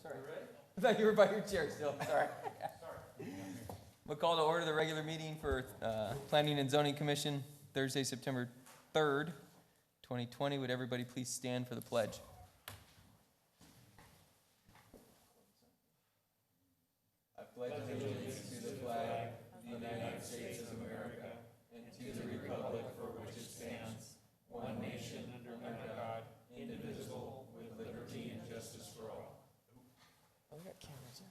Sorry. I thought you were by your chair still. Sorry. We'll call to order the regular meeting for Planning and Zoning Commission, Thursday, September 3rd, 2020. Would everybody please stand for the pledge? I pledge allegiance to the flag of the United States of America and to the republic for which it stands, one nation under God, indivisible, with liberty and justice for all. Oh, we got cameras in.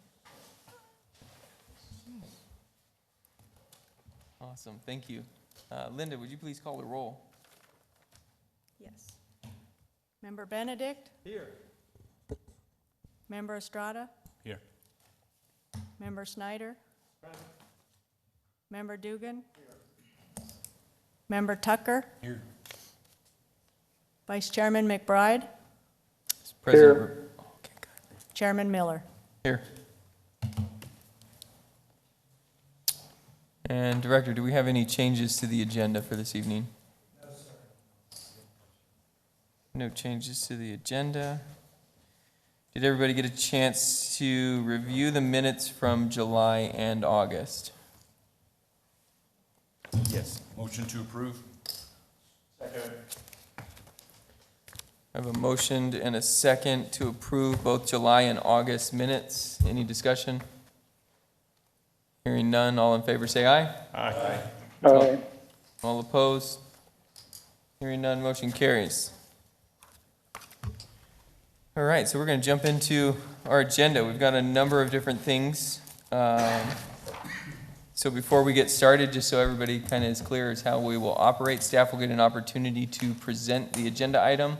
Awesome, thank you. Linda, would you please call the roll? Yes. Member Benedict? Here. Member Estrada? Here. Member Snyder? Member Dugan? Here. Member Tucker? Here. Vice Chairman McBride? President. Okay, good. Chairman Miller? Here. And Director, do we have any changes to the agenda for this evening? No, sir. No changes to the agenda. Did everybody get a chance to review the minutes from July and August? Yes. Motion to approve. Second. I have a motion and a second to approve both July and August minutes. Any discussion? Hearing none, all in favor say aye. Aye. Aye. All opposed? Hearing none, motion carries. All right, so we're going to jump into our agenda. We've got a number of different things. So before we get started, just so everybody kind of is clear as how we will operate, staff will get an opportunity to present the agenda item.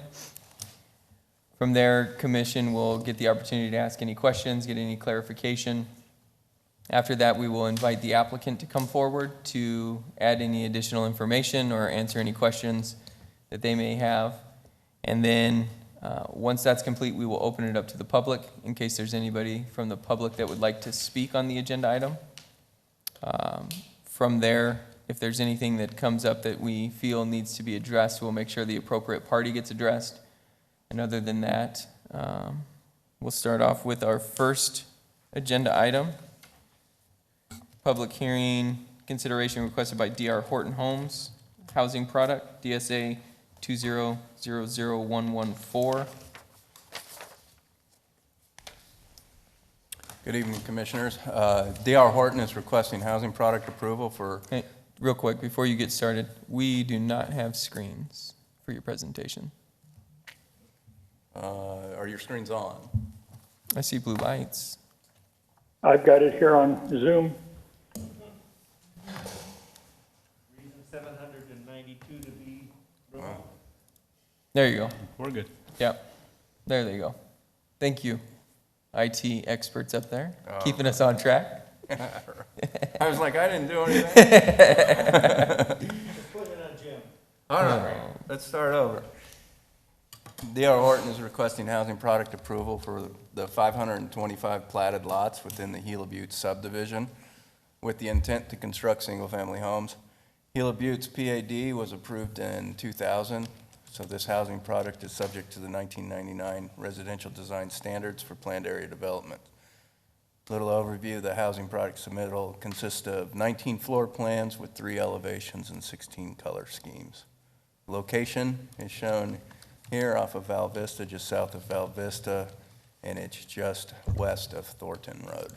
From there, commission will get the opportunity to ask any questions, get any clarification. After that, we will invite the applicant to come forward to add any additional information or answer any questions that they may have. And then once that's complete, we will open it up to the public in case there's anybody from the public that would like to speak on the agenda item. From there, if there's anything that comes up that we feel needs to be addressed, we'll make sure the appropriate party gets addressed. And other than that, we'll start off with our first agenda item. Public hearing consideration requested by D.R. Horton Homes, housing product, DSA 2000114. Good evening, Commissioners. D.R. Horton is requesting housing product approval for... Hey, real quick, before you get started, we do not have screens for your presentation. Are your screens on? I see blue lights. I've got it here on Zoom. Reason 792 to be remote. There you go. We're good. Yep. There they go. Thank you, IT experts up there, keeping us on track. I was like, I didn't do anything. Just put it on Jim. All right, let's start over. D.R. Horton is requesting housing product approval for the 525 platted lots within the Gila Butte subdivision with the intent to construct single-family homes. Gila Butte's PAD was approved in 2000, so this housing product is subject to the 1999 residential design standards for planned area development. Little overview, the housing product submittal consists of 19 floor plans with 3 elevations and 16 color schemes. Location is shown here off of Val Vista, just south of Val Vista, and it's just west of Thornton Road.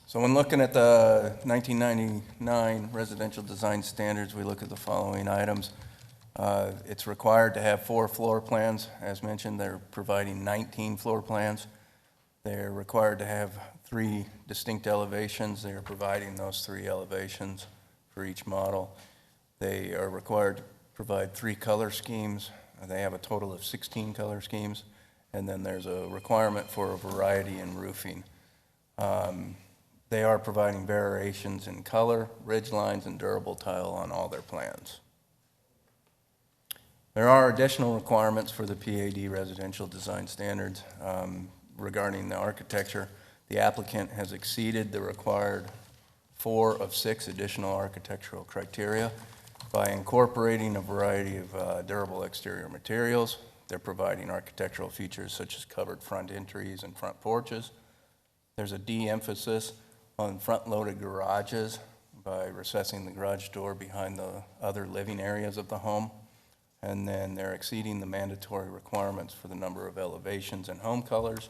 So when looking at the 1999 residential design standards, we look at the following items. It's required to have 4 floor plans. As mentioned, they're providing 19 floor plans. They're required to have 3 distinct elevations. They are providing those 3 elevations for each model. They are required to provide 3 color schemes. They have a total of 16 color schemes. And then there's a requirement for a variety in roofing. They are providing variations in color, ridge lines, and durable tile on all their plans. There are additional requirements for the PAD residential design standards regarding the architecture. The applicant has exceeded the required 4 of 6 additional architectural criteria by incorporating a variety of durable exterior materials, they're providing architectural features such as covered front entries and front porches. There's a de-emphasis on front-loaded garages by recessing the garage door behind the other living areas of the home. And then they're exceeding the mandatory requirements for the number of elevations and home colors.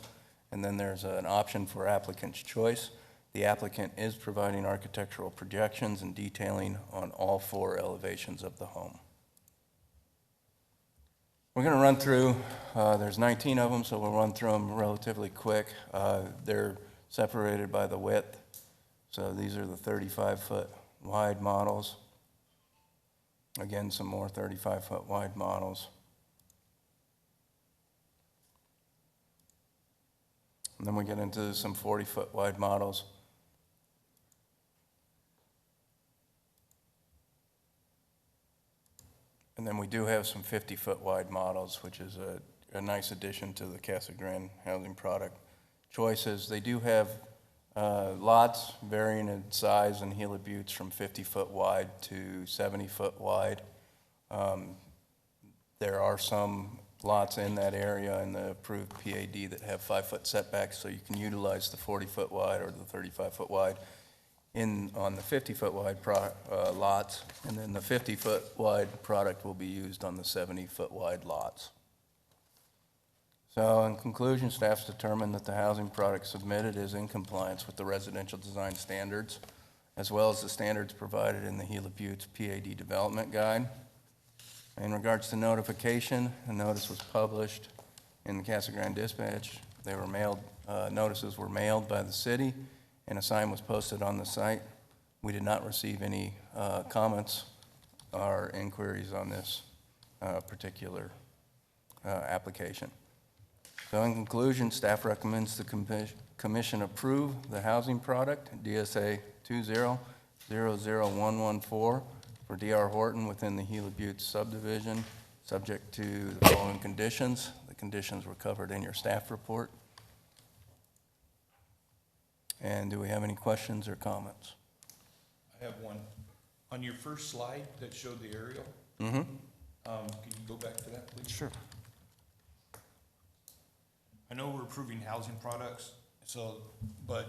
And then there's an option for applicant's choice. The applicant is providing architectural projections and detailing on all 4 elevations of the home. We're going to run through, there's 19 of them, so we'll run through them relatively quick. They're separated by the width. So these are the 35-foot wide models. Again, some more 35-foot wide models. And then we get into some 40-foot wide models. And then we do have some 50-foot wide models, which is a nice addition to the Casa Grande housing product choices. They do have lots varying in size and helibutes from 50-foot wide to 70-foot wide. There are some lots in that area in the approved PAD that have 5-foot setbacks, so you can utilize the 40-foot wide or the 35-foot wide on the 50-foot wide lots, and then the 50-foot wide product will be used on the 70-foot wide lots. So in conclusion, staff's determined that the housing product submitted is in compliance with the residential design standards, as well as the standards provided in the Gila Buttes PAD Development Guide. In regards to notification, a notice was published in the Casa Grande Dispatch. They were mailed, notices were mailed by the city, and a sign was posted on the site. We did not receive any comments or inquiries on this particular application. So in conclusion, staff recommends the commission approve the housing product, DSA 2000114, for D.R. Horton within the Gila Buttes subdivision, subject to the following conditions. The conditions were covered in your staff report. And do we have any questions or comments? I have one. On your first slide that showed the aerial, Mm-hmm. can you go back to that, please? Sure. I know we're approving housing products, so, but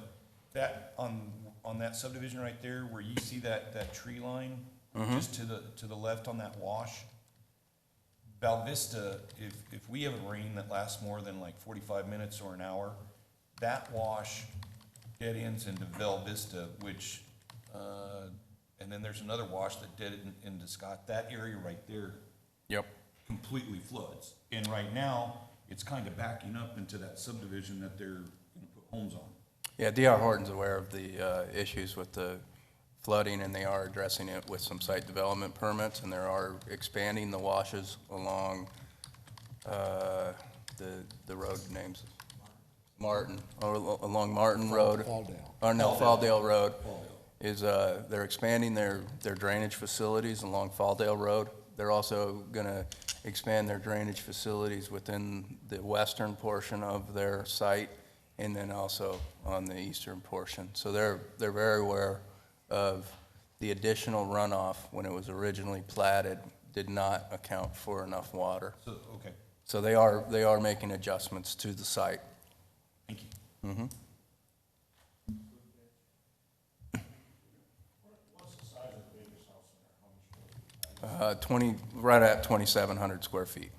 that, on that subdivision right there, where you see that tree line, just to the left on that wash, Val Vista, if we have a rain that lasts more than like 45 minutes or an hour, that wash dead ends into Val Vista, which, and then there's another wash that dead into Scott. That area right there Yep. completely floods. And right now, it's kind of backing up into that subdivision that they're gonna put homes on. Yeah, D.R. Horton's aware of the issues with the flooding, and they are addressing it with some site development permits, and they are expanding the washes along the road names. Martin, or along Martin Road. Or no, Falldale Road. Is, they're expanding their drainage facilities along Falldale Road. They're also gonna expand their drainage facilities within the western portion of their site, and then also on the eastern portion. So they're very aware of the additional runoff when it was originally platted did not account for enough water. So, okay, So they are making adjustments to the site. thank you. Mm-hmm. What's the size of the biggest house in there? How much? 20, right at 2,700 square feet.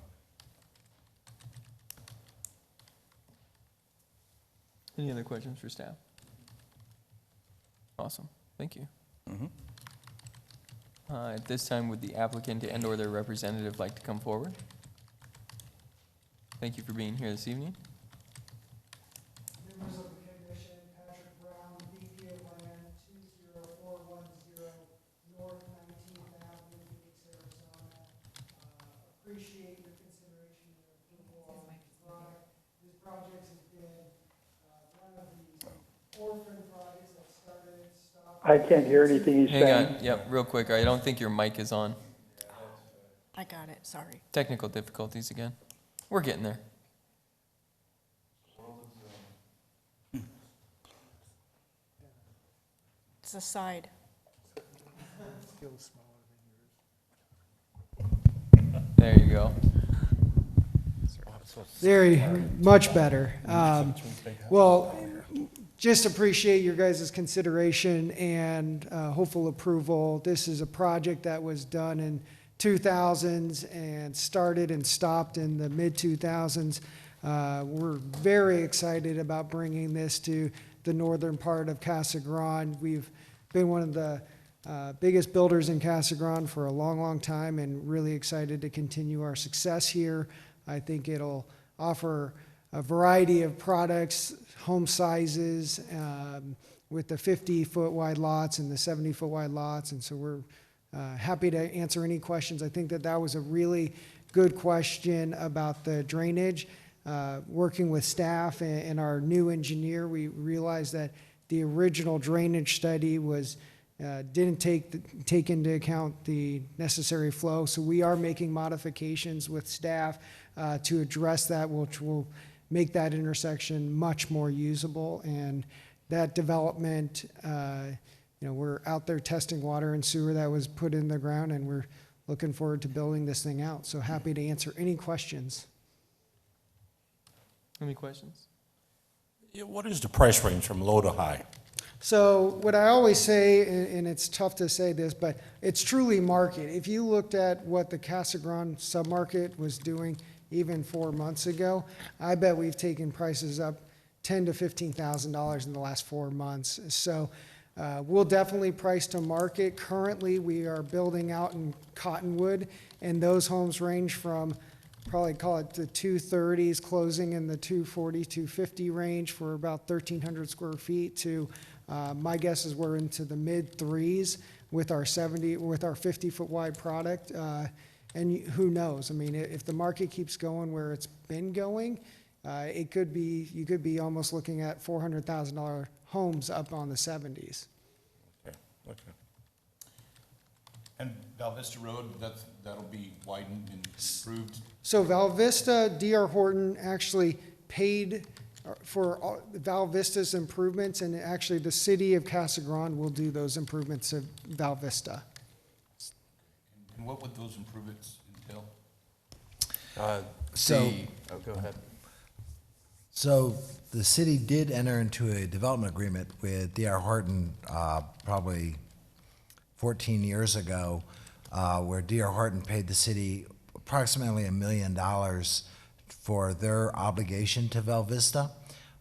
Any other questions for staff? Awesome, thank you. Mhm. At this time, would the applicant and/or their representative like to come forward? Thank you for being here this evening. Members of the commission, Patrick Brown, VP of Land, 20410 North 19th Avenue, Phoenix, Arizona. Appreciate your consideration and approval on this product. This project has been one of these orphan projects that started and stopped. I can't hear anything he's Hang saying. on, yep, real quick, I don't think your mic is on. I got it, sorry. Technical difficulties again. We're getting there. It's the side. There you go. Very, much better. Well, just appreciate your guys' consideration and hopeful approval. This is a project that was done in 2000s and started and stopped in the mid-2000s. We're very excited about bringing this to the northern part of Casa Grande. We've been one of the biggest builders in Casa Grande for a long, long time, and really excited to continue our success here. I think it'll offer a variety of products, home sizes, with the 50-foot wide lots and the 70-foot wide lots, and so we're happy to answer any questions. I think that that was a really good question about the drainage. Working with staff and our new engineer, we realized that the original drainage study was didn't take into account the necessary flow. So we are making modifications with staff to address that, which will make that intersection much more usable. And that development, we're out there testing water and sewer that was put in the ground, and we're looking forward to building this thing out. So happy to answer any questions. Any questions? Yeah, what is the price range from low to high? So what I always say, and it's tough to say this, but it's truly market. If you looked at what the Casa Grande submarket was doing even 4 months ago, I bet we've taken prices up $10,000 to $15,000 in the last 4 months. So we'll definitely price to market. Currently, we are building out in Cottonwood, and those homes range from probably call it the 230s, closing in the 240, 250 range for about 1,300 square feet to, my guess is we're into the mid threes with our 50-foot wide product. And who knows? I mean, if the market keeps going where it's been going, you could be almost looking at $400,000 homes up on the 70s. Okay. And Val Vista Road, that'll be widened and improved? So Val Vista, D.R. Horton actually paid for Val Vista's improvements, and actually the city of Casa Grande will do those improvements of Val Vista. And what would those improvements entail? Go ahead. So the city did enter into a development agreement with D.R. Horton probably 14 years ago, where D.R. Horton paid the city approximately $1 million for their obligation to Val Vista.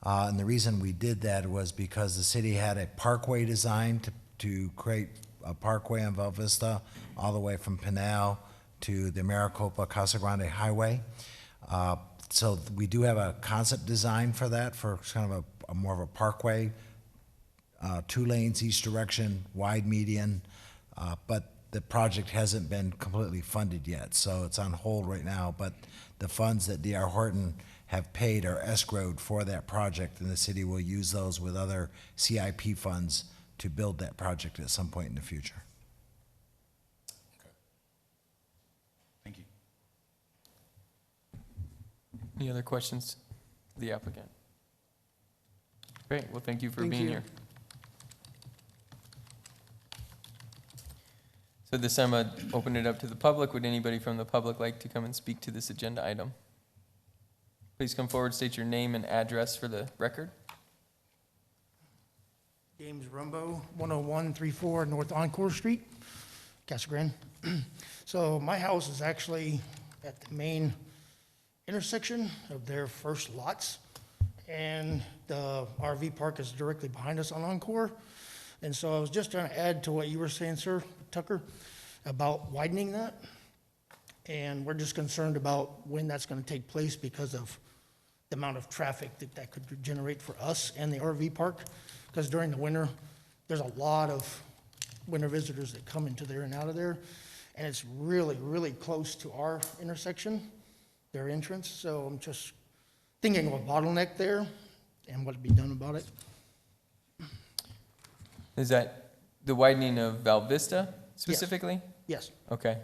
And the reason we did that was because the city had a parkway designed to create a parkway on Val Vista all the way from Pinal to the Maricopa Casa Grande Highway. So we do have a concept design for that, for kind of a more of a parkway, 2 lanes each direction, wide median, but the project hasn't been completely funded yet, so it's on hold right now. But the funds that D.R. Horton have paid are escrowed for that project, and the city will use those with other CIP funds to build that project at some point in the future. Okay. Thank you. Any other questions for the applicant? Great, well, thank you for Thank being you. here. So this time I'd open it up to the public. Would anybody from the public like to come and speak to this agenda item? Please come forward, state your name and address for the record. James Rumbo, 10134 North Encore Street, Casa Grande. So my house is actually at the main intersection of their first lots, and the RV park is directly behind us on Encore. And so I was just trying to add to what you were saying, sir, Tucker, about widening that. And we're just concerned about when that's going to take place because of the amount of traffic that could generate for us and the RV park. Because during the winter, there's a lot of winter visitors that come into there and out of there. And it's really, really close to our intersection, their entrance. So I'm just thinking of a bottleneck there and what would be done about it. Is that the widening of Val Vista specifically? Yes. Okay.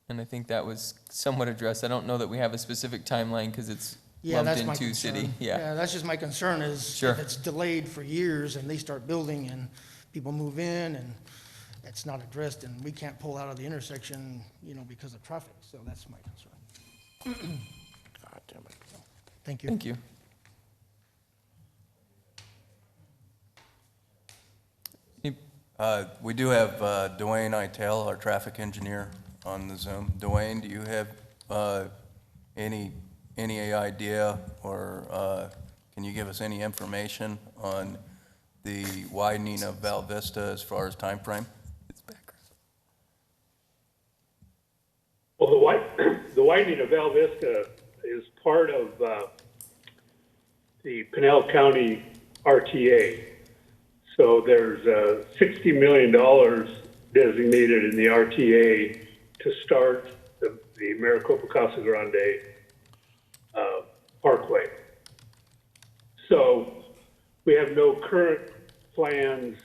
And I think that was somewhat addressed. I don't know that we have a specific timeline because it's Yeah, lumped that's my into concern. city. Yeah. That's just my concern is Sure. if it's delayed for years and they start building and people move in and it's not addressed and we can't pull out of the intersection, because of traffic. So that's my concern. God damn it. Thank you. Thank you. We do have Dwayne Itel, our traffic engineer, on the Zoom. Dwayne, do you have any idea, or can you give us any information on the widening of Val Vista as far as time frame? Well, the widening of Val Vista is part of the Pinell County RTA. So there's $60 million designated in the RTA to start the Maricopa Casa Grande Parkway. So we have no current plans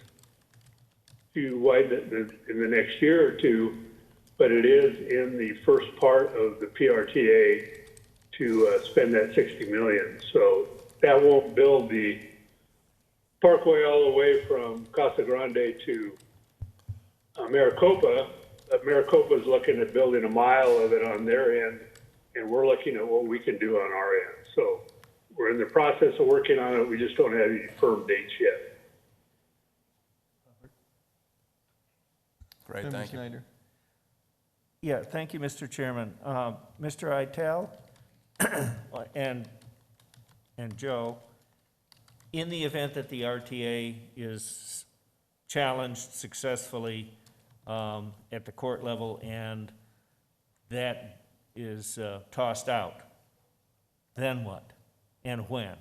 to widen it in the next year or two, but it is in the first part of the PRTA to spend that $60 million. So that won't build the parkway all the way from Casa Grande to Maricopa. Maricopa is looking at building a mile of it on their end, and we're looking at what we can do on our end. So we're in the process of working on it. We just don't have any firm dates yet. Great, Member thank you. Schneider. Yeah, thank you, Mr. Chairman. Mr. Itel and Joe, in the event that the RTA is challenged successfully at the court level and that is tossed out, then what and when?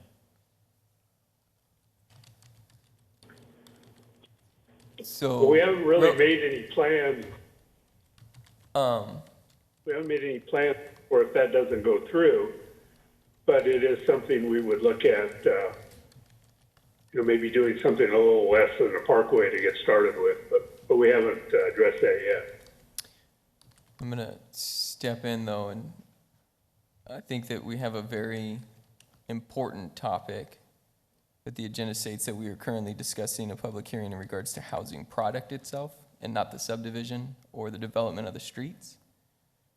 So. But we haven't really made any plans. Um, We haven't made any plans for if that doesn't go through, but it is something we would look at, maybe doing something a little less than a parkway to get started with, but we haven't addressed that yet. I'm gonna step in though, and I think that we have a very important topic that the agenda states that we are currently discussing a public hearing in regards to housing product itself and not the subdivision or the development of the streets.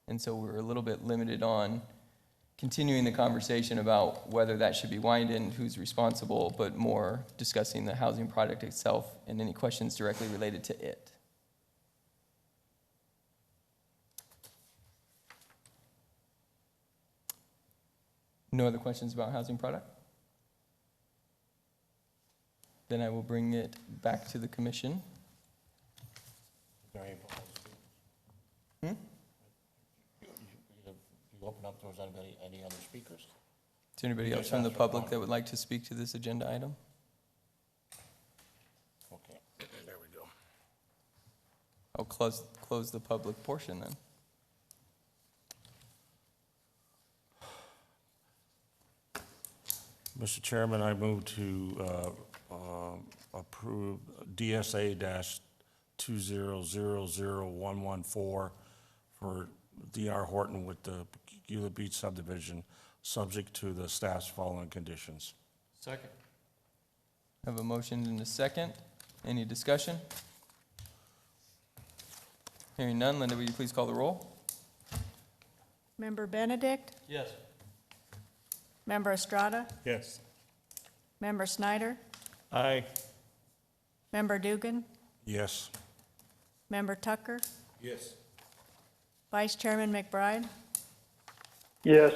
And so we're a little bit limited on continuing the conversation about whether that should be widened, who's responsible, but more discussing the housing product itself and any questions directly related to it. No other questions about housing product? Then I will bring it back to the commission. Hmm? You open up, doors, any other speakers? Is there anybody else from the public that would like to speak to this agenda item? Okay, there we go. I'll close the public portion then. Mr. Chairman, I move to approve DSA-2000114 for DR Horton with the Gila Beach subdivision, subject to the staff's following conditions. Second. I have a motion and a second. Any discussion? Hearing none, Linda, will you please call the roll? Member Benedict? Yes. Member Estrada? Yes. Member Snyder? Aye. Member Dugan? Yes. Member Tucker? Yes. Vice Chairman McBride? Yes.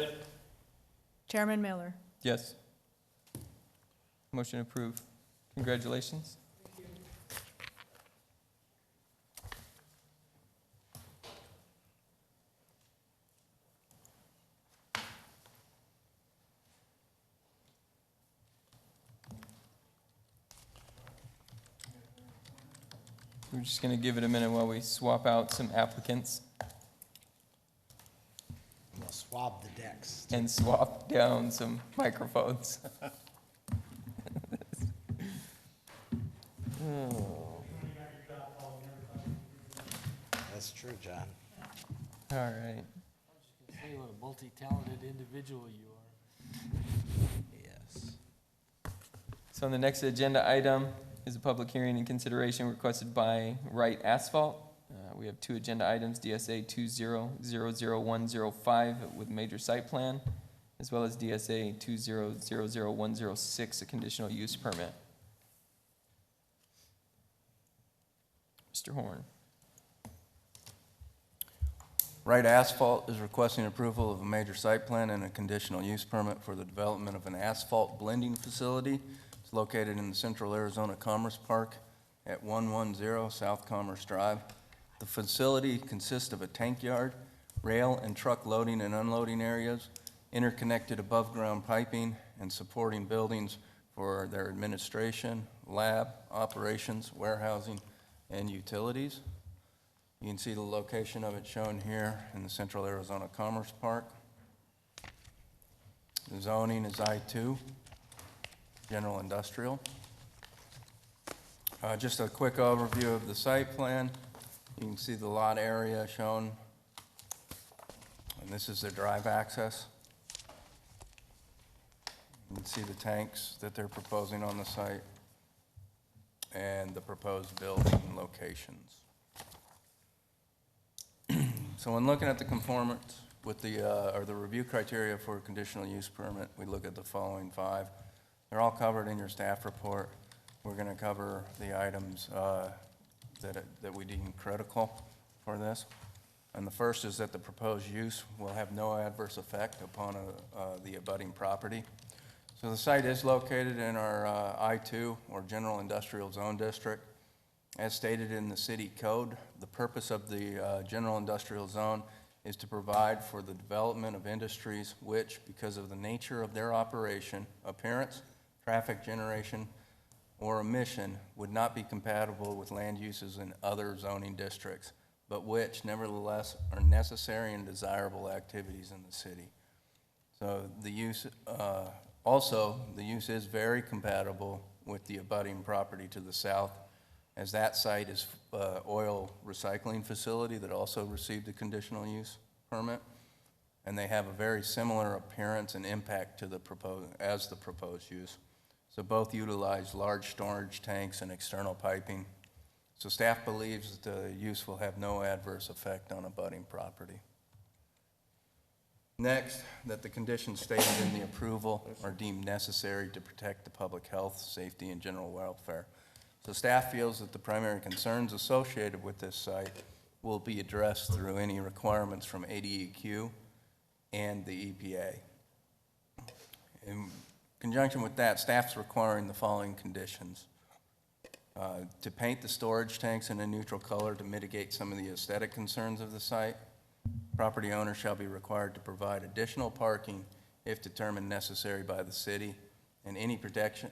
Chairman Miller? Yes. Motion approved. Congratulations. We're just going to give it a minute while we swap out some applicants We'll swab the decks. and swap down some microphones. That's true, John. All right. Say what a multi-talented individual you are. Yes. So on the next agenda item is a public hearing and consideration requested by Wright Asphalt. We have two agenda items, DSA 2000105 with major site plan, as well as DSA 2000106, a conditional use permit. Mr. Horn. Wright Asphalt is requesting approval of a major site plan and a conditional use permit for the development of an asphalt blending facility. It's located in the Central Arizona Commerce Park at 110 South Commerce Drive. The facility consists of a tank yard, rail and truck loading and unloading areas, interconnected above-ground piping, and supporting buildings for their administration, lab, operations, warehousing, and utilities. You can see the location of it shown here in the Central Arizona Commerce Park. The zoning is I-2, general industrial. Just a quick overview of the site plan. You can see the lot area shown, and this is the drive access. You can see the tanks that they're proposing on the site and the proposed building locations. So when looking at the conformance with the, or the review criteria for a conditional use permit, we look at the following 5. They're all covered in your staff report. We're going to cover the items that we deem critical for this. And the first is that the proposed use will have no adverse effect upon the abutting property. So the site is located in our I-2, or General Industrial Zone District. As stated in the city code, the purpose of the General Industrial Zone is to provide for the development of industries which, because of the nature of their operation, appearance, traffic generation, or emission, would not be compatible with land uses in other zoning districts, but which nevertheless are necessary and desirable activities in the city. So the use, also, the use is very compatible with the abutting property to the south, as that site is oil recycling facility that also received a conditional use permit, and they have a very similar appearance and impact to the proposed use. So both utilize large storage tanks and external piping. So staff believes that the use will have no adverse effect on abutting property. Next, that the conditions stated in the approval are deemed necessary to protect the public health, safety, and general welfare. So staff feels that the primary concerns associated with this site will be addressed through any requirements from ADEQ and the EPA. In conjunction with that, staff's requiring the following conditions. To paint the storage tanks in a neutral color to mitigate some of the aesthetic concerns of the site. Property owner shall be required to provide additional parking if determined necessary by the city, and any production,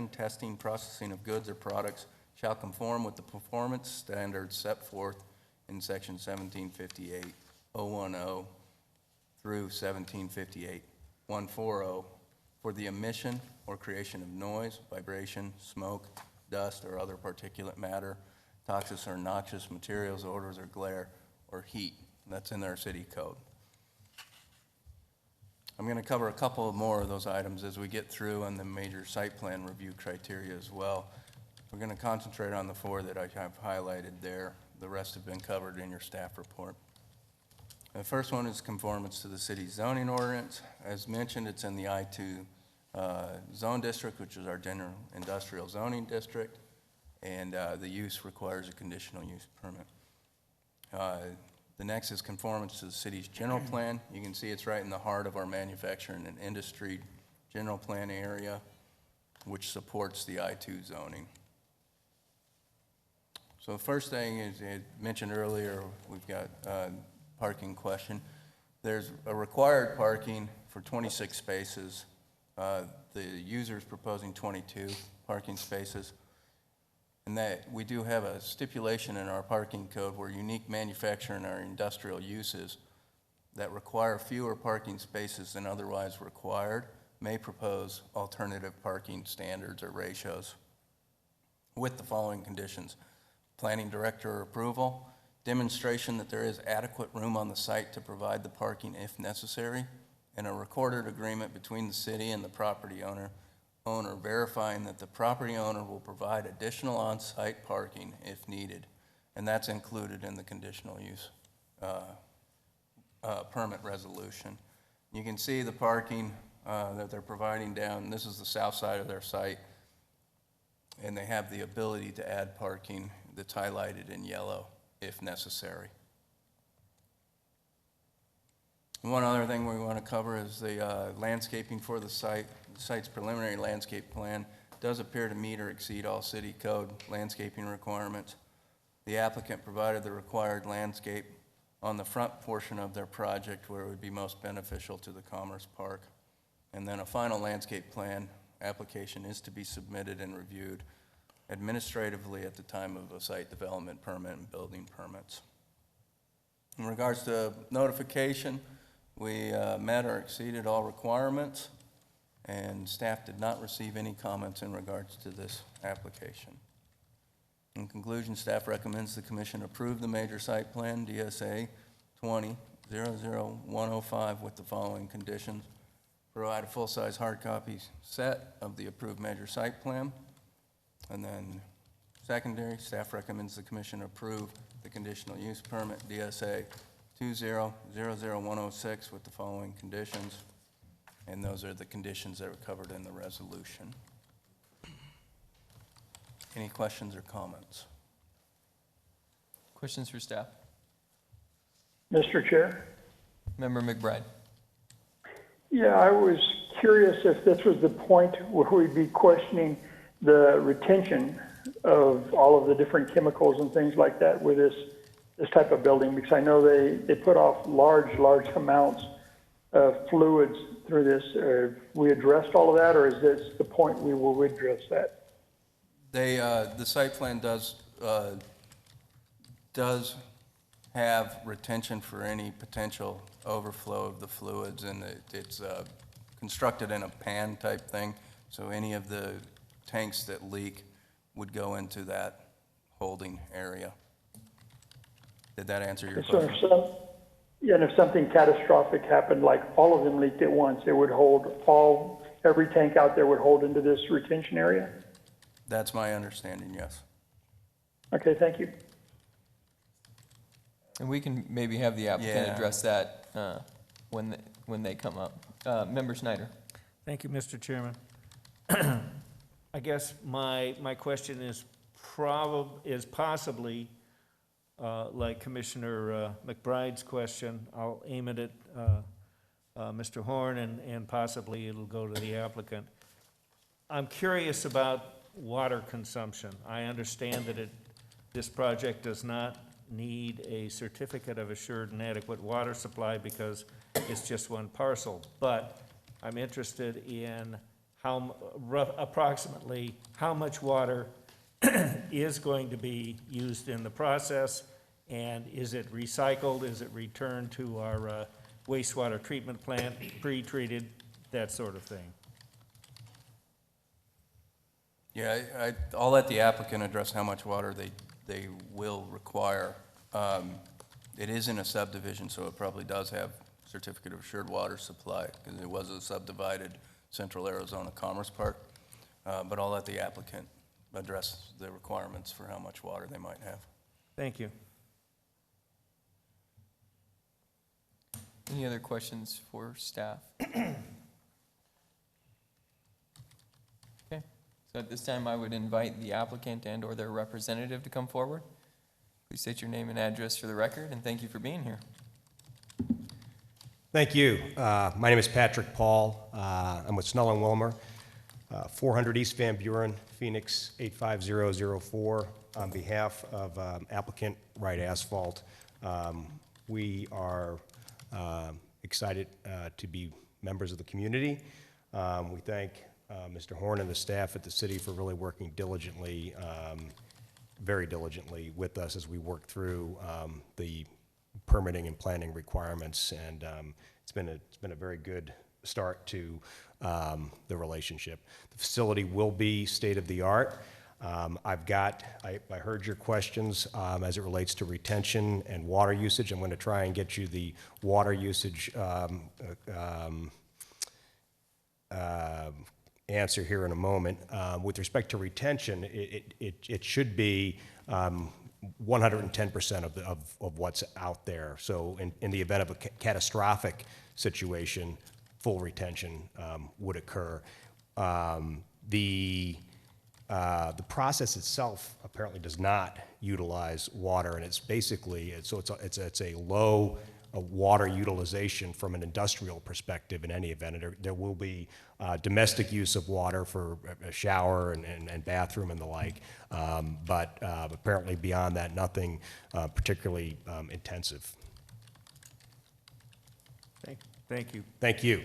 testing, processing of goods or products shall conform with the performance standards set forth in section 1758.010 through 1758.140 for the emission or creation of noise, vibration, smoke, dust, or other particulate matter, toxic or noxious materials, odors, or glare, or heat. That's in our city code. I'm going to cover a couple more of those items as we get through on the major site plan review criteria as well. We're going to concentrate on the 4 that I have highlighted there. The rest have been covered in your staff report. The first one is conformance to the city's zoning ordinance. As mentioned, it's in the I-2 zone district, which is our general industrial zoning district, and the use requires a conditional use permit. The next is conformance to the city's general plan. You can see it's right in the heart of our manufacturing and industry general plan area, which supports the I-2 zoning. So the first thing is, I mentioned earlier, we've got a parking question. There's a required parking for 26 spaces. The user is proposing 22 parking spaces. And that we do have a stipulation in our parking code where unique manufacturing or industrial uses that require fewer parking spaces than otherwise required may propose alternative parking standards or ratios with the following conditions: planning director approval, demonstration that there is adequate room on the site to provide the parking if necessary, and a recorded agreement between the city and the property owner verifying that the property owner will provide additional on-site parking if needed, and that's included in the conditional use permit resolution. You can see the parking that they're providing down. This is the south side of their site. And they have the ability to add parking that's highlighted in yellow if necessary. One other thing we want to cover is the landscaping for the site. The site's preliminary landscape plan does appear to meet or exceed all city code landscaping requirements. The applicant provided the required landscape on the front portion of their project where it would be most beneficial to the Commerce Park. And then a final landscape plan application is to be submitted and reviewed administratively at the time of a site development permit and building permits. In regards to notification, we met or exceeded all requirements, and staff did not receive any comments in regards to this application. In conclusion, staff recommends the commission approve the major site plan, DSA 20-00105, with the following conditions. Provide a full-size hard copy set of the approved major site plan. And then secondary, staff recommends the commission approve the conditional use permit, DSA 20-00106, with the following conditions. And those are the conditions that were covered in the resolution. Any questions or comments? Questions for staff? Mr. Chair? Member McBride. Yeah, I was curious if this was the point where we'd be questioning the retention of all of the different chemicals and things like that with this type of building, because I know they put off large amounts of fluids through this. We addressed all of that, or is this the point we will address that? The site plan does have retention for any potential overflow of the fluids, and it's constructed in a pan type thing, so any of the tanks that leak would go into that holding area. Did that answer your question? And if something catastrophic happened, like all of them leaked at once, it would hold every tank out there would hold into this retention area? That's my understanding, yes. Okay, thank you. And we can maybe have the applicant Yeah. address that when they come up. Member Snyder. Thank you, Mr. Chairman. I guess my question is possibly like Commissioner McBride's question. I'll aim it at Mr. Horn, and possibly it'll go to the applicant. I'm curious about water consumption. I understand that this project does not need a certificate of assured and adequate water supply because it's just one parcel, but I'm interested in approximately how much water is going to be used in the process, and is it recycled, is it returned to our wastewater treatment plant, pre-treated, that sort of thing. Yeah, I'll let the applicant address how much water they will require. It is in a subdivision, so it probably does have certificate of assured water supply, because it was a subdivided Central Arizona Commerce Park. But I'll let the applicant address the requirements for how much water they might have. Thank you. Any other questions for staff? Okay, so at this time I would invite the applicant and/or their representative to come forward. Please state your name and address for the record, and thank you for being here. Thank you. My name is Patrick Paul. I'm with Snell and Wilmer, 400 East Van Buren, Phoenix 85004. On behalf of applicant Wright Asphalt, we are excited to be members of the community. We thank Mr. Horn and the staff at the city for really working diligently, very diligently with us as we work through the permitting and planning requirements, and it's been a very good start to the relationship. The facility will be state-of-the-art. I heard your questions as it relates to retention and water usage. I'm going to try and get you the water usage answer here in a moment. With respect to retention, it should be 110% of what's out there. So in the event of a catastrophic situation, full retention would occur. The process itself apparently does not utilize water, and it's basically, it's a low water utilization from an industrial perspective in any event. And there will be domestic use of water for a shower and bathroom and the like, but apparently beyond that, nothing particularly intensive. Thank you. Thank you.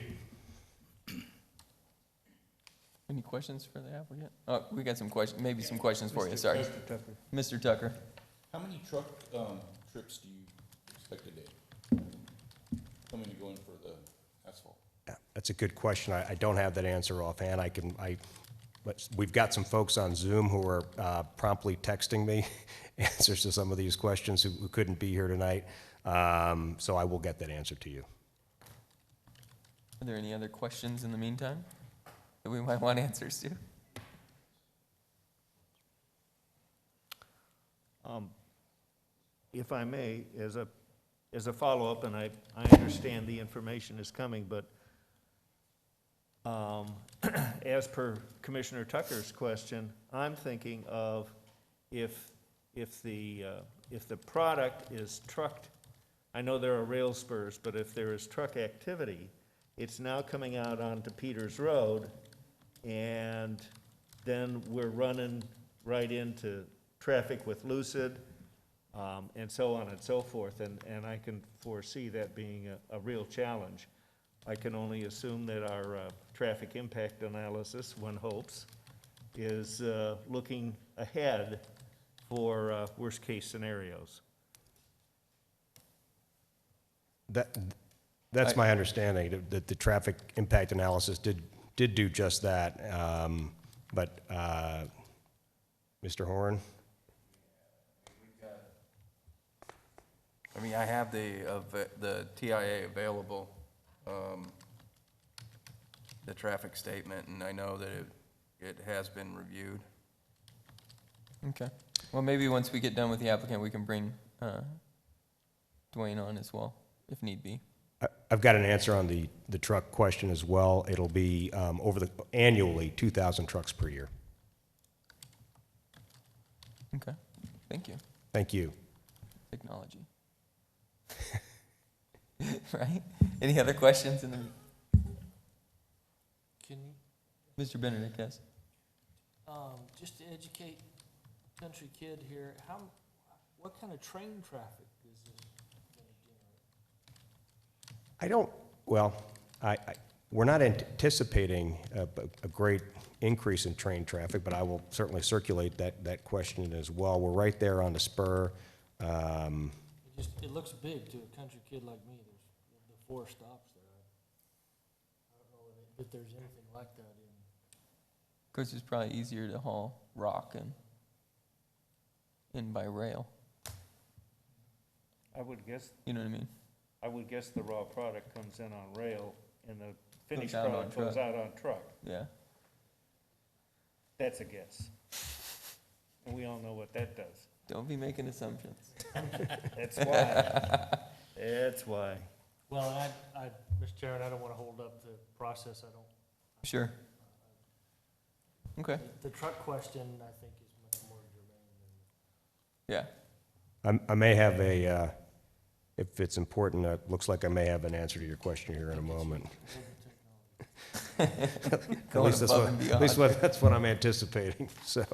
Any questions for the applicant? Oh, we got some questions, maybe some questions for you, sorry. Mr. Tucker. Mr. Tucker. How many truck trips do you expect a day coming and going for the asphalt? Yeah, that's a good question. I don't have that answer offhand. But we've got some folks on Zoom who are promptly texting me answers to some of these questions who couldn't be here tonight. So I will get that answer to you. Are there any other questions in the meantime that we might want answers to? If I may, as a follow-up, and I understand the information is coming, but as per Commissioner Tucker's question, I'm thinking of if the product is trucked, I know there are rail spurs, but if there is truck activity, it's now coming out onto Peters Road, and then we're running right into traffic with Lucid, and so on and so forth, and I can foresee that being a real challenge. I can only assume that our traffic impact analysis, one hopes, is looking ahead for worst-case scenarios. That's my understanding, that the traffic impact analysis did do just that. But Mr. Horn? I mean, I have the TIA available, the traffic statement, and I know that it has been reviewed. Okay. Well, maybe once we get done with the applicant, we can bring Dwayne on as well, if need be. I've got an answer on the truck question as well. It'll be annually 2,000 trucks per year. Okay. Thank you. Thank you. Technology. Right? Any other questions in the? Can you, Mr. Benedict, yes. just to educate country kid here, what kind of train traffic is this going to generate? We're not anticipating a great increase in train traffic, but I will certainly circulate that question as well. We're right there on the spur. It looks big to a country kid like me. There's the 4 stops there. I don't know if there's anything like that in. Of course, it's probably easier to haul rock in by rail. I would guess, You know what I mean? I would guess the raw product comes in on rail, and the finished out on product goes truck. out on truck. Yeah. That's a guess. And we all know what that does. Don't be making assumptions. That's why. That's why. Well, Mr. Chairman, I don't want to hold up the process. I don't. Sure. Okay. The truck question, I think, is much more germane than. Yeah. I may have if it's important, it looks like I may have an answer to your question here in a moment. Going above and beyond. At least that's what I'm anticipating, so.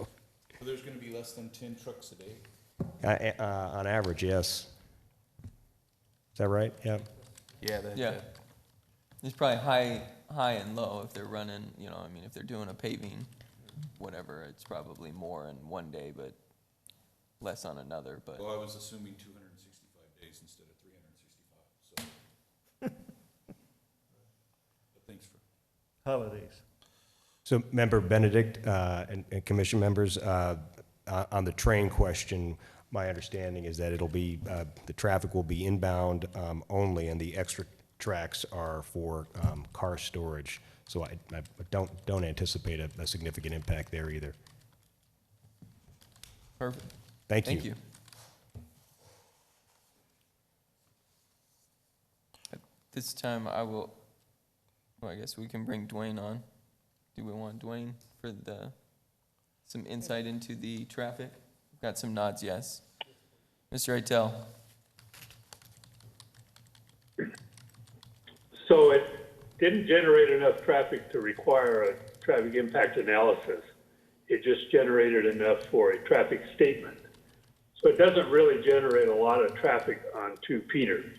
So there's gonna be less than 10 trucks a day? On average, yes. Is that right? Yeah. Yeah, Yeah. It's probably high and low if they're running, if they're doing a paving, whatever, it's probably more in one day, but less on another, but. Well, I was assuming 265 days instead of 365, so. But thanks for. Holidays. So, Member Benedict and Commission members, on the train question, my understanding is that it'll be, the traffic will be inbound only, and the extra tracks are for car storage. So I don't anticipate a significant impact there either. Perfect. Thank you. Thank you. this time well, I guess we can bring Dwayne on. Do we want Dwayne for some insight into the traffic? Got some nods, yes. Mr. Itel. So it didn't generate enough traffic to require a traffic impact analysis. It just generated enough for a traffic statement. So it doesn't really generate a lot of traffic on 2 Peters.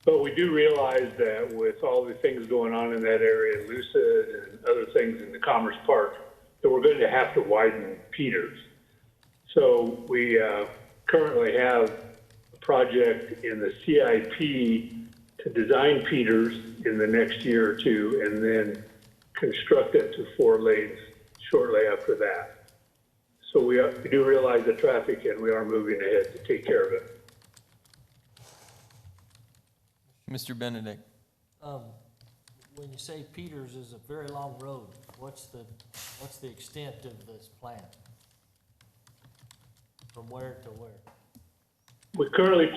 But we do realize that with all the things going on in that area, Lucid and other things in the Commerce Park, that we're going to have to widen Peters. So we currently have a project in the CIP to design Peters in the next year or 2 and then construct it to 4 lanes shortly after that. So we do realize the traffic and we are moving ahead to take care of it. Mr. Benedict. When you say Peters is a very long road, what's the extent of this plan? From where to where? We currently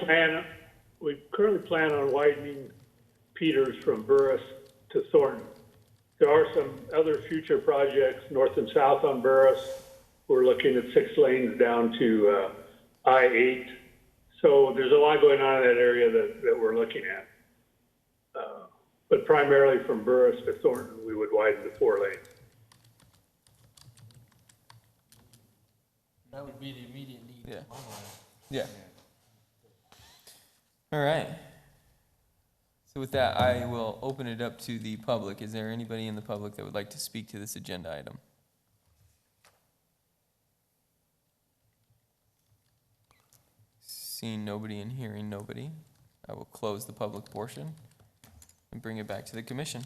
plan on widening Peters from Burris to Thornton. There are some other future projects north and south on Burris. We're looking at 6 lanes down to I-8. So there's a lot going on in that area that we're looking at. But primarily from Burris to Thornton, we would widen to 4 lanes. That would be the immediate need. Yeah. in my mind. Yeah. All right. So with that, I will open it up to the public. Is there anybody in the public that would like to speak to this agenda item? Seeing nobody and hearing nobody, I will close the public portion and bring it back to the commission.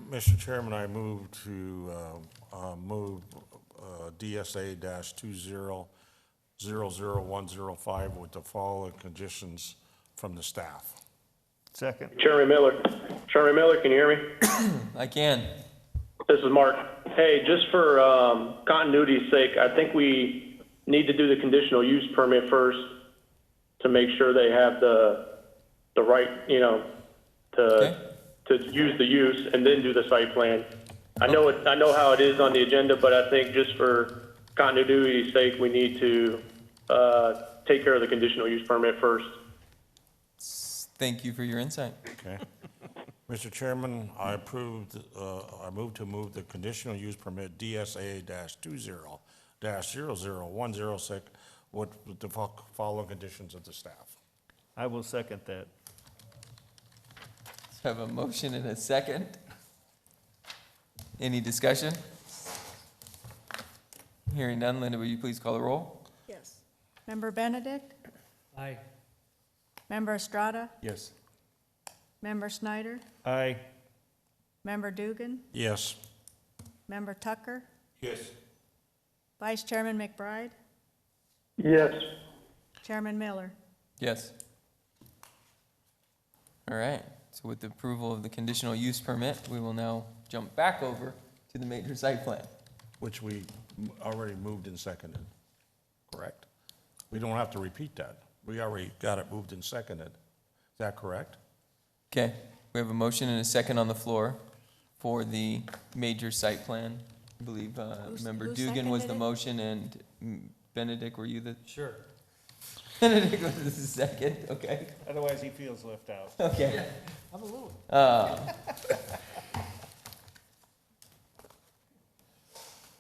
Mr. Chairman, I move to move DSA-20000105 with the following conditions from the staff. Second. Chairman Miller, can you hear me? I can. This is Mark. Hey, just for continuity's sake, I think we need to do the conditional use permit first to make sure they have the right, to use the use and then do the site plan. I know how it is on the agenda, but I think just for continuity's sake, we need to take care of the conditional use permit first. Thank you for your insight. Okay. Mr. Chairman, I move to move the conditional use permit DSA-20-00106 with the following conditions of the staff. I will second that. I have a motion and a second. Any discussion? Hearing none, Linda, will you please call the roll? Yes. Member Benedict? Aye. Member Estrada? Yes. Member Snyder? Aye. Member Dugan? Yes. Member Tucker? Yes. Vice Chairman McBride? Yes. Chairman Miller? Yes. All right, so with the approval of the conditional use permit, we will now jump back over to the major site plan. Which we already moved and seconded, correct? We don't have to repeat that. We already got it moved and seconded. Is that correct? Okay, we have a motion and a second on the floor for the major site plan. I believe Member who Dugan was the seconded it? motion, and Benedict, were you the? Sure. Benedict was the second, okay. Otherwise, he feels left out. Okay. I'm a little.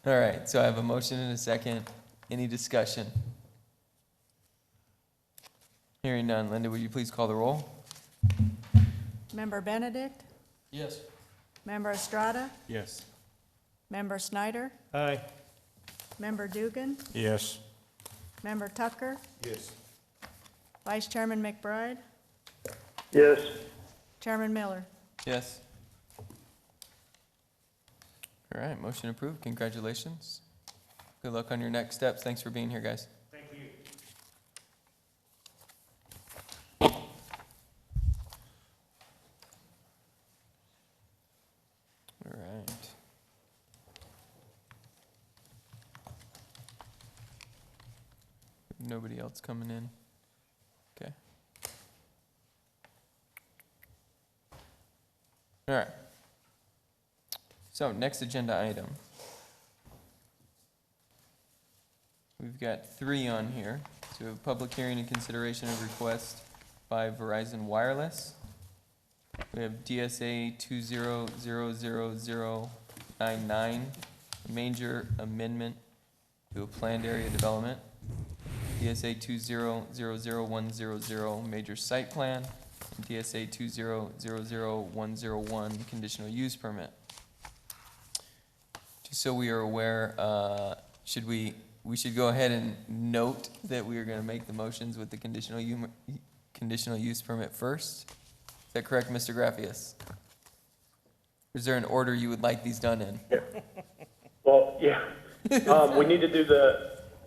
All right, so I have a motion and a second. Any discussion? Hearing none. Linda, will you please call the roll? Member Benedict? Yes. Member Estrada? Yes. Member Snyder? Aye. Member Dugan? Yes. Member Tucker? Yes. Vice Chairman McBride? Yes. Chairman Miller? Yes. All right, motion approved. Congratulations. Good luck on your next steps. Thanks for being here, guys. Thank you. All right. Nobody else coming in? Okay. All right. So, next agenda item. We've got 3 on here. So, we have public hearing and consideration of request by Verizon Wireless. We have DSA 20000099, major amendment to a planned area development. DSA 20000100, major site plan. And DSA 20000101, conditional use permit. Just so we are aware, we should go ahead and note that we are going to make the motions with the conditional use permit first. Is that correct, Mr. Graffius? Is there an order you would like these done in? Yeah. Well, yeah. We need to do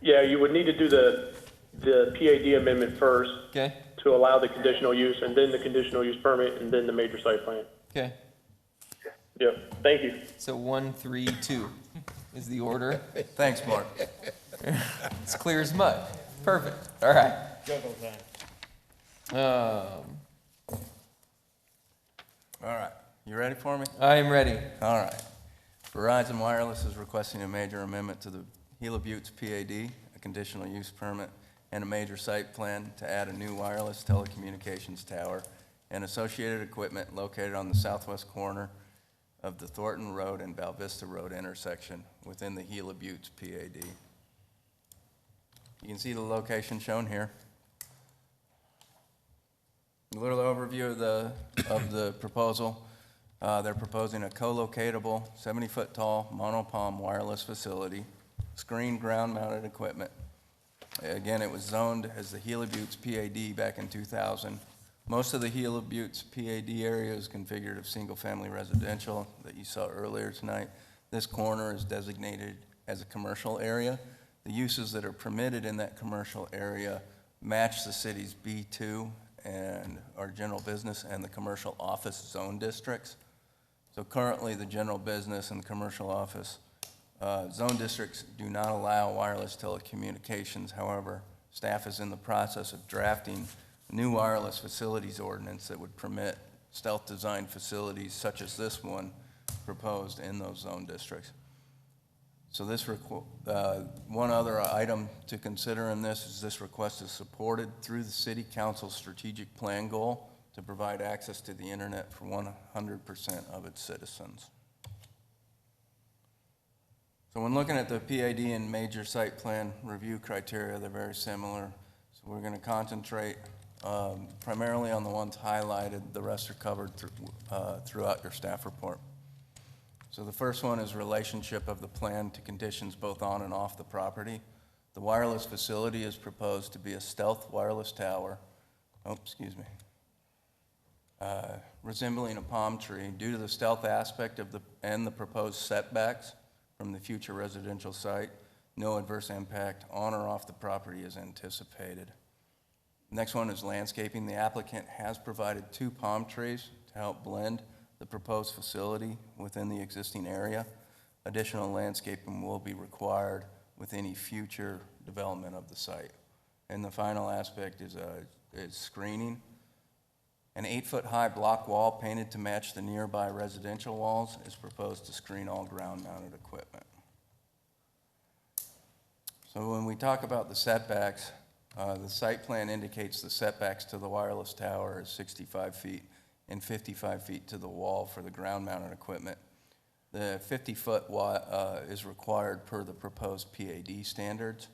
you would need to do the PAD amendment first. Okay. To allow the conditional use, and then the conditional use permit, and then the major site plan. Okay. Yep, thank you. So 1, 3, 2 is the order. Thanks, Mark. It's clear as mud. Perfect. All right. Juggle time. All right, you ready for me? I am ready. All right. Verizon Wireless is requesting a major amendment to the Gila Buttes PAD, a conditional use permit, and a major site plan to add a new wireless telecommunications tower and associated equipment located on the southwest corner of the Thornton Road and Val Vista Road intersection within the Gila Buttes PAD. You can see the location shown here. A little overview of the proposal. They're proposing a co-locatable, 70-foot tall monopalm wireless facility, screened ground-mounted equipment. Again, it was zoned as the Gila Buttes PAD back in 2000. Most of the Gila Buttes PAD area is configured of single-family residential that you saw earlier tonight. This corner is designated as a commercial area. The uses that are permitted in that commercial area match the city's B2 and our general business and the commercial office zone districts. So currently, the general business and the commercial office zone districts do not allow wireless telecommunications. However, staff is in the process of drafting a new wireless facilities ordinance that would permit stealth design facilities such as this one proposed in those zone districts. So this one other item to consider in this is this request is supported through the City Council's strategic plan goal to provide access to the internet for 100% of its citizens. So when looking at the PAD and major site plan review criteria, they're very similar. So we're going to concentrate primarily on the ones highlighted. The rest are covered throughout your staff report. So the first one is relationship of the plan to conditions both on and off the property. The wireless facility is proposed to be a stealth wireless tower, resembling a palm tree due to the stealth aspect of the proposed setbacks from the future residential site. No adverse impact on or off the property is anticipated. Next one is landscaping. The applicant has provided 2 palm trees to help blend the proposed facility within the existing area. Additional landscaping will be required with any future development of the site. And the final aspect is screening. An 8-foot-high block wall painted to match the nearby residential walls is proposed to screen all ground-mounted equipment. So when we talk about the setbacks, the site plan indicates the setbacks to the wireless tower is 65 feet and 55 feet to the wall for the ground-mounted equipment. The 50-foot is required per the proposed PAD standards.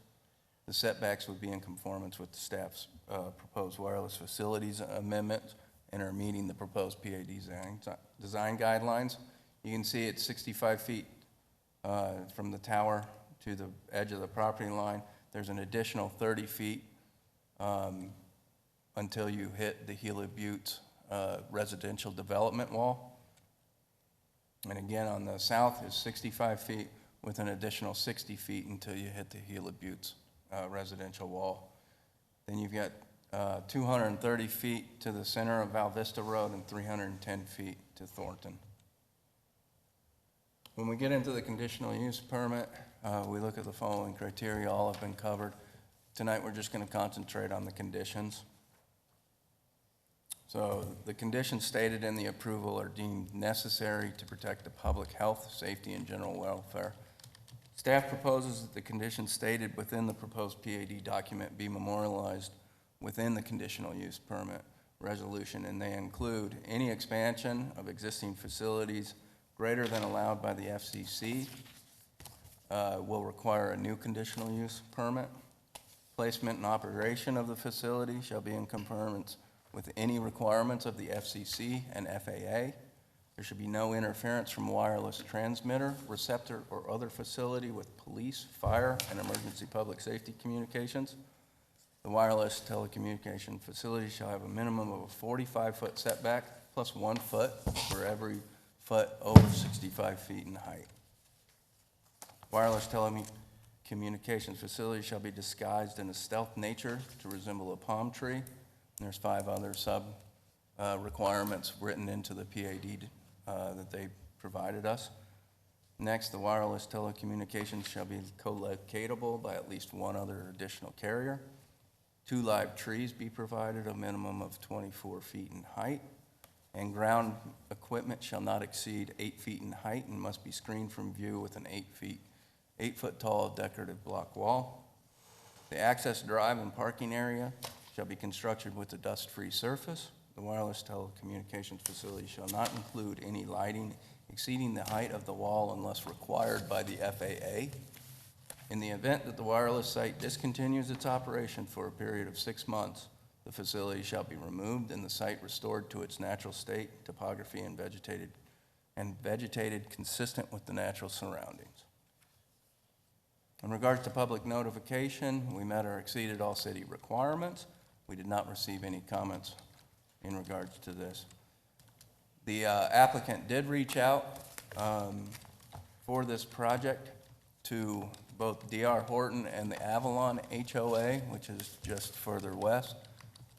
The setbacks would be in conformance with the staff's proposed wireless facilities amendments and are meeting the proposed PAD design guidelines. You can see it's 65 feet from the tower to the edge of the property line. There's an additional 30 feet until you hit the Gila Buttes residential development wall. And again, on the south is 65 feet with an additional 60 feet until you hit the Gila Buttes residential wall. Then you've got 230 feet to the center of Val Vista Road and 310 feet to Thornton. When we get into the conditional use permit, we look at the following criteria. All have been covered. Tonight we're just going to concentrate on the conditions. So the conditions stated in the approval are deemed necessary to protect the public health, safety, and general welfare. Staff proposes that the conditions stated within the proposed PAD document be memorialized within the conditional use permit resolution, and they include any expansion of existing facilities greater than allowed by the FCC will require a new conditional use permit. Placement and operation of the facility shall be in conformance with any requirements of the FCC and FAA. There should be no interference from wireless transmitter, receptor, or other facility with police, fire, and emergency public safety communications. The wireless telecommunication facility shall have a minimum of a 45-foot setback plus 1 foot for every foot over 65 feet in height. Wireless telecommunications facility shall be disguised in a stealth nature to resemble a palm tree. And there's 5 other requirements written into the PAD that they provided us. Next, the wireless telecommunications shall be co-locatable by at least 1 other additional carrier. 2 live trees be provided, a minimum of 24 feet in height. And ground equipment shall not exceed 8 feet in height and must be screened from view with an 8-foot tall decorative block wall. The access drive and parking area shall be constructed with a dust-free surface. The wireless telecommunications facility shall not include any lighting exceeding the height of the wall unless required by the FAA. In the event that the wireless site discontinues its operation for a period of 6 months, the facility shall be removed and the site restored to its natural state, topography, and vegetated consistent with the natural surroundings. In regards to public notification, we met or exceeded all city requirements. We did not receive any comments in regards to this. The applicant did reach out for this project to both D.R. Horton and the Avalon HOA, which is just further west.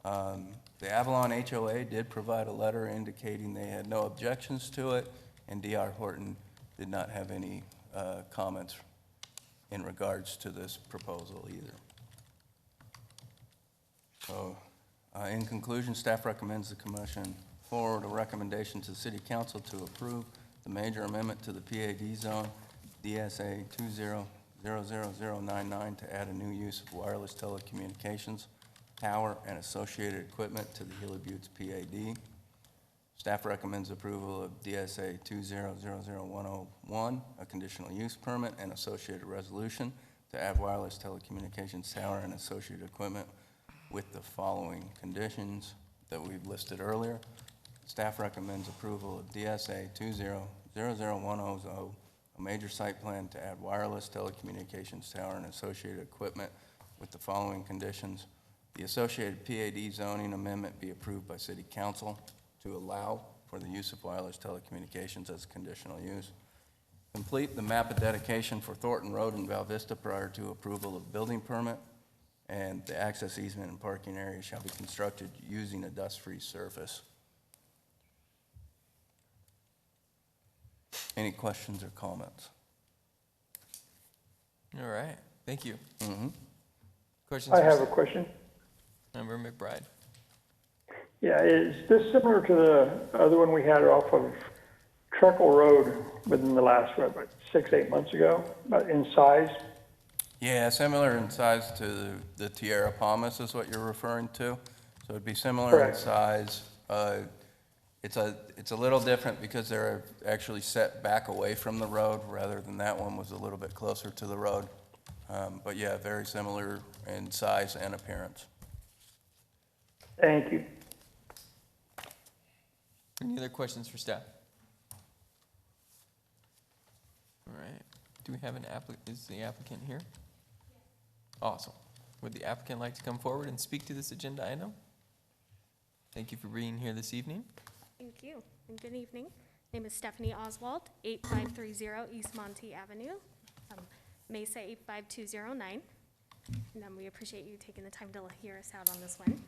The Avalon HOA did provide a letter indicating they had no objections to it, and D.R. Horton did not have any comments in regards to this proposal either. So, in conclusion, staff recommends the commission forward a recommendation to the City Council to approve the major amendment to the PAD zone, DSA 20000099, to add a new use of wireless telecommunications tower and associated equipment to the Gila Buttes PAD. Staff recommends approval of DSA 20000101, a conditional use permit and associated resolution to add wireless telecommunications tower and associated equipment with the following conditions that we've listed earlier. Staff recommends approval of DSA 20000100, a major site plan to add wireless telecommunications tower and associated equipment with the following conditions. The associated PAD zoning amendment be approved by City Council to allow for the use of wireless telecommunications as conditional use. Complete the map of dedication for Thornton Road and Val Vista prior to approval of building permit, and the access easement and parking area shall be constructed using a dust-free surface. Any questions or comments? All right, thank you. Questions? I for have a question. Member McBride. Yeah, is this similar to the other one we had off of Treckle Road within the last, what, 6, 8 months ago, in size? Yeah, similar in size to the Tierra Palmas is what you're referring to. So it'd be similar Correct. in size. It's a little different because they're actually set back away from the road rather than that one was a little bit closer to the road. But yeah, very similar in size and appearance. Thank you. Any other questions for staff? All right. Do we have an applicant? Is the applicant here? Awesome. Would the applicant like to come forward and speak to this agenda item? Thank you for being here this evening. Thank you, and good evening. Name is Stephanie Oswald, 8530 East Monte Avenue, Mesa 85209. And we appreciate you taking the time to hear us out on this one.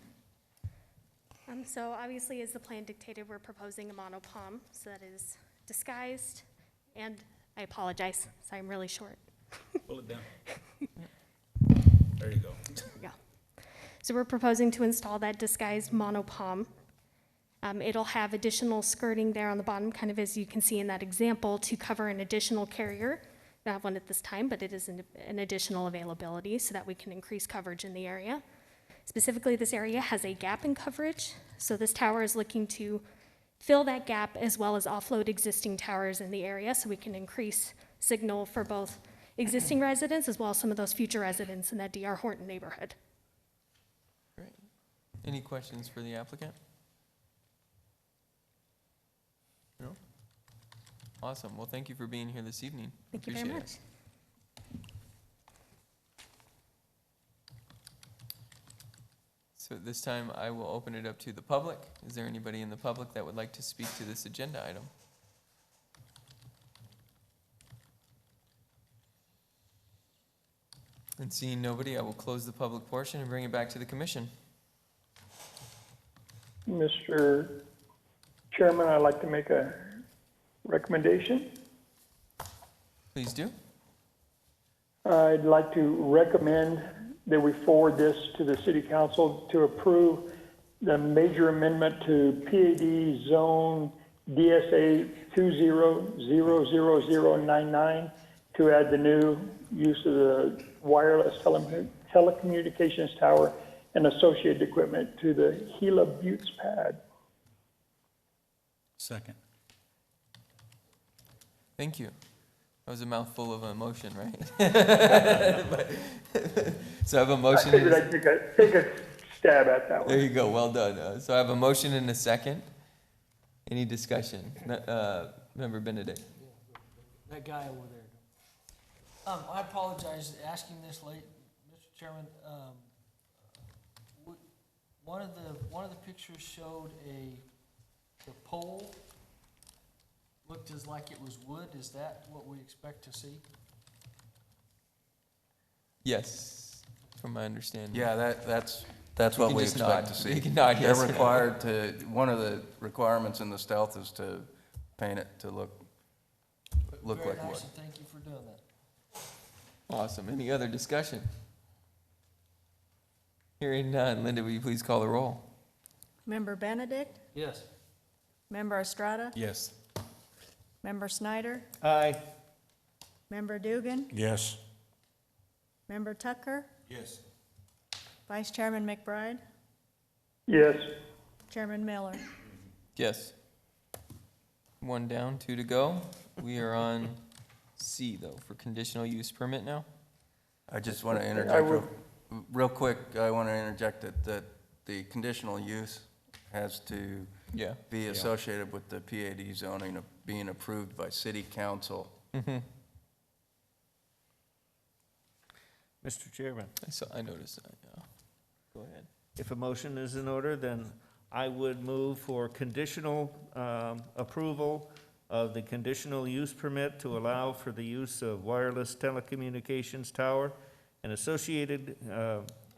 So obviously, as the plan dictated, we're proposing a monopalm, so that is disguised, and I apologize, so I'm really short. Pull it down. There you go. Yeah. So we're proposing to install that disguised monopalm It'll have additional skirting there on the bottom, kind of as you can see in that example, to cover an additional carrier. We don't have one at this time, but it is an additional availability so that we can increase coverage in the area. Specifically, this area has a gap in coverage, so this tower is looking to fill that gap as well as offload existing towers in the area so we can increase signal for both existing residents as well as some of those future residents in that D.R. Horton neighborhood. Great. Any questions for the applicant? No? Awesome. Well, thank you for being here this evening. Thank you very Appreciate much. it. So at this time, I will open it up to the public. Is there anybody in the public that would like to speak to this agenda item? And seeing nobody, I will close the public portion and bring it back to the commission. Mr. Chairman, I'd like to make a recommendation. Please do. I'd like to recommend that we forward this to the city council to approve the major amendment to PAD zone DSA 20000099 to add the new use of the wireless telecommunications tower and associated equipment to the Gila Buttes pad. Second. Thank you. That was a mouthful of emotion, right? So I have a motion. I figured I'd take a stab at that one. There you go. Well done. So I have a motion and a second. Any discussion? Member Benedict. That guy over there. I apologize asking this late, Mr. Chairman. One of the pictures showed the pole looked as like it was wood. Is that what we expect to see? Yes, from my understanding. Yeah, that's what can we just expect nod. to see. You can nod yes or They're no. required to, one of the requirements in the stealth is to paint it to look Very like nice, wood. and thank you for doing that. Awesome. Any other discussion? Hearing none. Linda, will you please call the roll? Member Benedict? Yes. Member Estrada? Yes. Member Snyder? Aye. Member Dugan? Yes. Member Tucker? Yes. Vice Chairman McBride? Yes. Chairman Miller? Yes. One down, two to go. We are on C, though, for conditional use permit now. I just want to I interject would- real quick. I want to interject that the conditional use has to Yeah. be associated with the PAD zoning of being approved by city council. Mr. Chairman, I noticed that, yeah. Go ahead. if a motion is in order, then I would move for conditional approval of the conditional use permit to allow for the use of wireless telecommunications tower and associated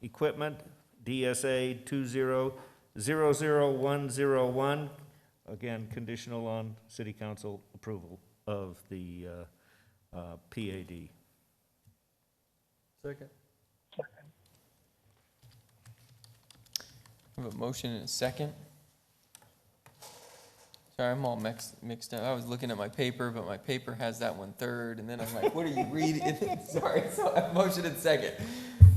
equipment, DSA 20000101, again, conditional on city council approval of the PAD. Second. I have a motion and a second. Sorry, I'm all mixed up. I was looking at my paper, but my paper has that one third, and then I'm like, what are you reading? Sorry, so I have motion and second.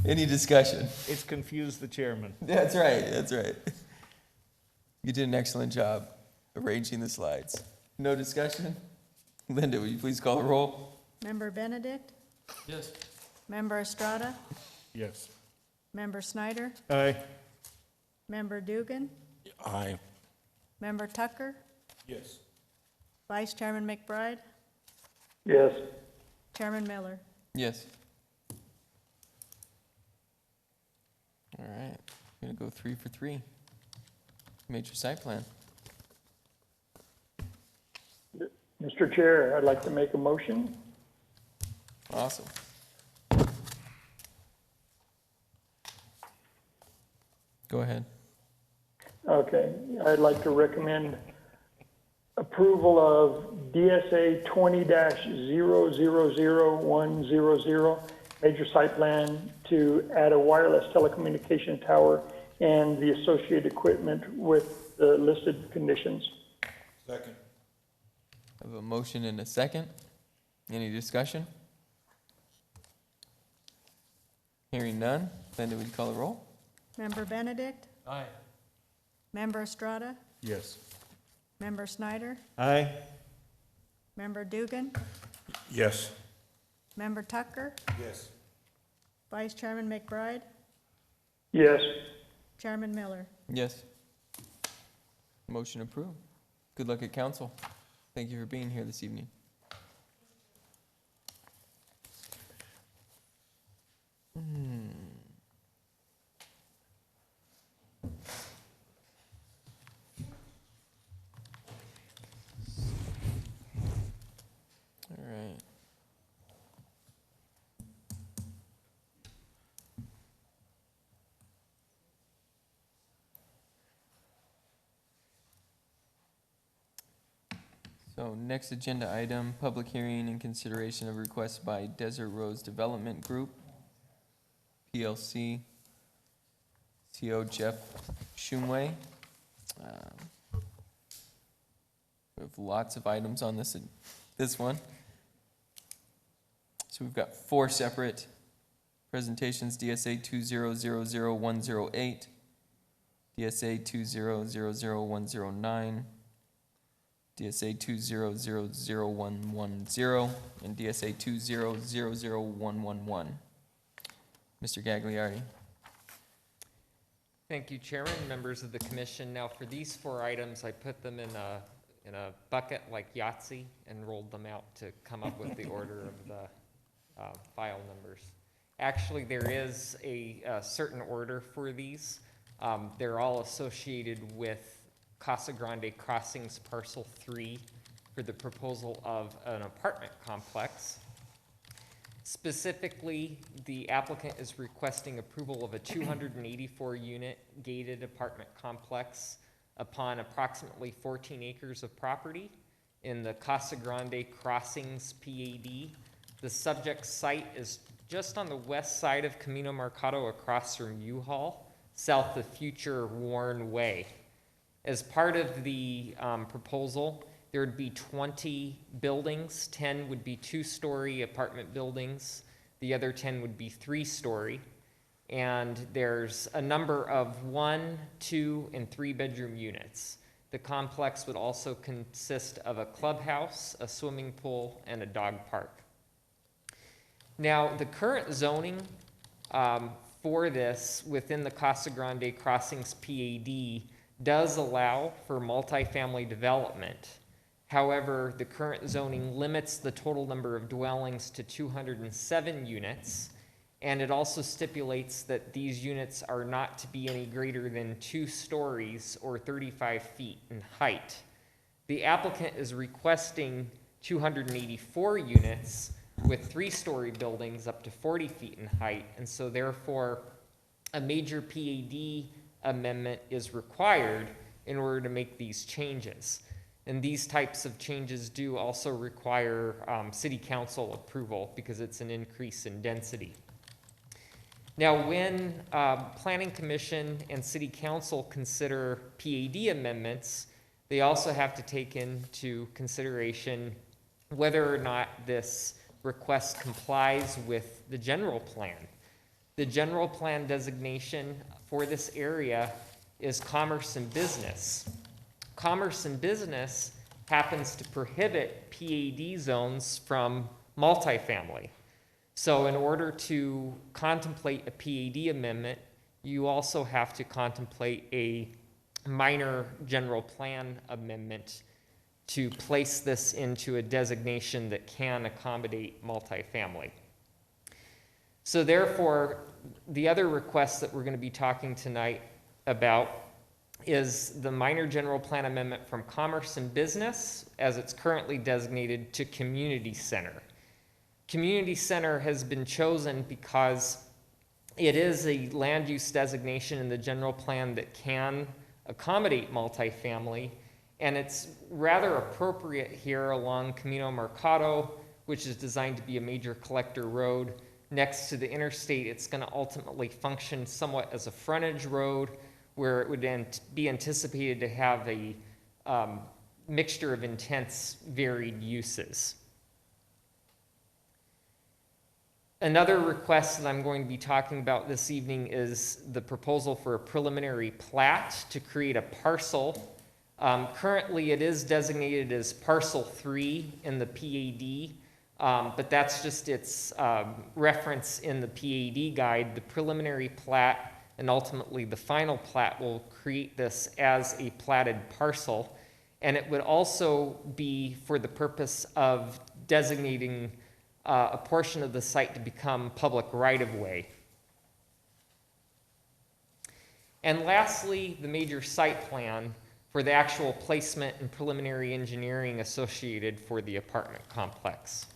Any discussion? It's confused the chairman. That's right, that's right. You did an excellent job arranging the slides. No discussion? Linda, will you please call the roll? Member Benedict? Yes. Member Estrada? Yes. Member Snyder? Aye. Member Dugan? Aye. Member Tucker? Yes. Vice Chairman McBride? Yes. Chairman Miller? Yes. All right, I'm gonna go 3 for 3. Major site plan. Mr. Chair, I'd like to make a motion. Awesome. Go ahead. Okay, I'd like to recommend approval of DSA 20-000100, major site plan to add a wireless telecommunication tower and the associated equipment with the listed conditions. Second. I have a motion and a second. Any discussion? Hearing none. Linda, would you call the roll? Member Benedict? Aye. Member Estrada? Yes. Member Snyder? Aye. Member Dugan? Yes. Member Tucker? Yes. Vice Chairman McBride? Yes. Chairman Miller? Yes. Motion approved. Good luck at council. Thank you for being here this evening. All right. So next agenda item, public hearing and consideration of request by Desert Rose Development Group, PLC, CO Jeff Shumway. We have lots of items on this one. So we've got 4 separate presentations, DSA 2000108, DSA 2000109, DSA 2000110, and DSA 2000111. Mr. Gagliardi. Thank you, Chairman, members of the commission. Now, for these 4 items, I put them in a bucket like Yahtzee and rolled them out to come up with the order of the file numbers. Actually, there is a certain order for these. They're all associated with Casa Grande Crossings Parcel 3 for the proposal of an apartment complex. Specifically, the applicant is requesting approval of a 284-unit gated apartment complex upon approximately 14 acres of property in the Casa Grande Crossings PAD. The subject site is just on the west side of Camino Mercado across from U-Haul, south of future Warren Way. As part of the proposal, there would be 20 buildings. 10 would be 2-story apartment buildings. The other 10 would be 3-story. And there's a number of 1, 2, and 3-bedroom units. The complex would also consist of a clubhouse, a swimming pool, and a dog park. Now, the current zoning for this within the Casa Grande Crossings PAD does allow for multifamily development. However, the current zoning limits the total number of dwellings to 207 units, and it also stipulates that these units are not to be any greater than 2 stories or 35 feet in height. The applicant is requesting 284 units with 3-story buildings up to 40 feet in height, and so therefore a major PAD amendment is required in order to make these changes. And these types of changes do also require city council approval because it's an increase in density. Now, when Planning Commission and City Council consider PAD amendments, they also have to take into consideration whether or not this request complies with the general plan. The general plan designation for this area is commerce and business. Commerce and business happens to prohibit PAD zones from multifamily. So in order to contemplate a PAD amendment, you also have to contemplate a minor general plan amendment to place this into a designation that can accommodate multifamily. So therefore, the other request that we're going to be talking tonight about is the minor general plan amendment from commerce and business, as it's currently designated, to community center. Community center has been chosen because it is a land use designation in the general plan that can accommodate multifamily, and it's rather appropriate here along Camino Mercado, which is designed to be a major collector road. Next to the interstate, it's going to ultimately function somewhat as a frontage road, where it would be anticipated to have a mixture of intense, varied uses. Another request that I'm going to be talking about this evening is the proposal for a preliminary plat to create a parcel. Currently, it is designated as Parcel 3 in the PAD, but that's just its reference in the PAD guide. The preliminary plat and ultimately the final plat will create this as a platted parcel, and it would also be for the purpose of designating a portion of the site to become public right-of-way. And lastly, the major site plan for the actual placement and preliminary engineering associated for the apartment complex.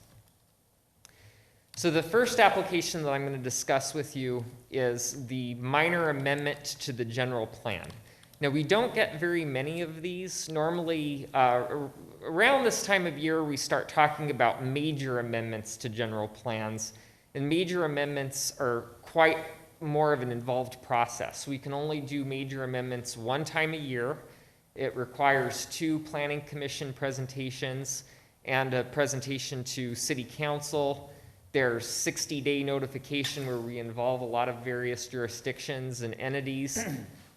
So the first application that I'm going to discuss with you is the minor amendment to the general plan. Now, we don't get very many of these. Normally, around this time of year, we start talking about major amendments to general plans, and major amendments are quite more of an involved process. We can only do major amendments one time a year. It requires 2 planning commission presentations and a presentation to city council. There's 60-day notification where we involve a lot of various jurisdictions and entities.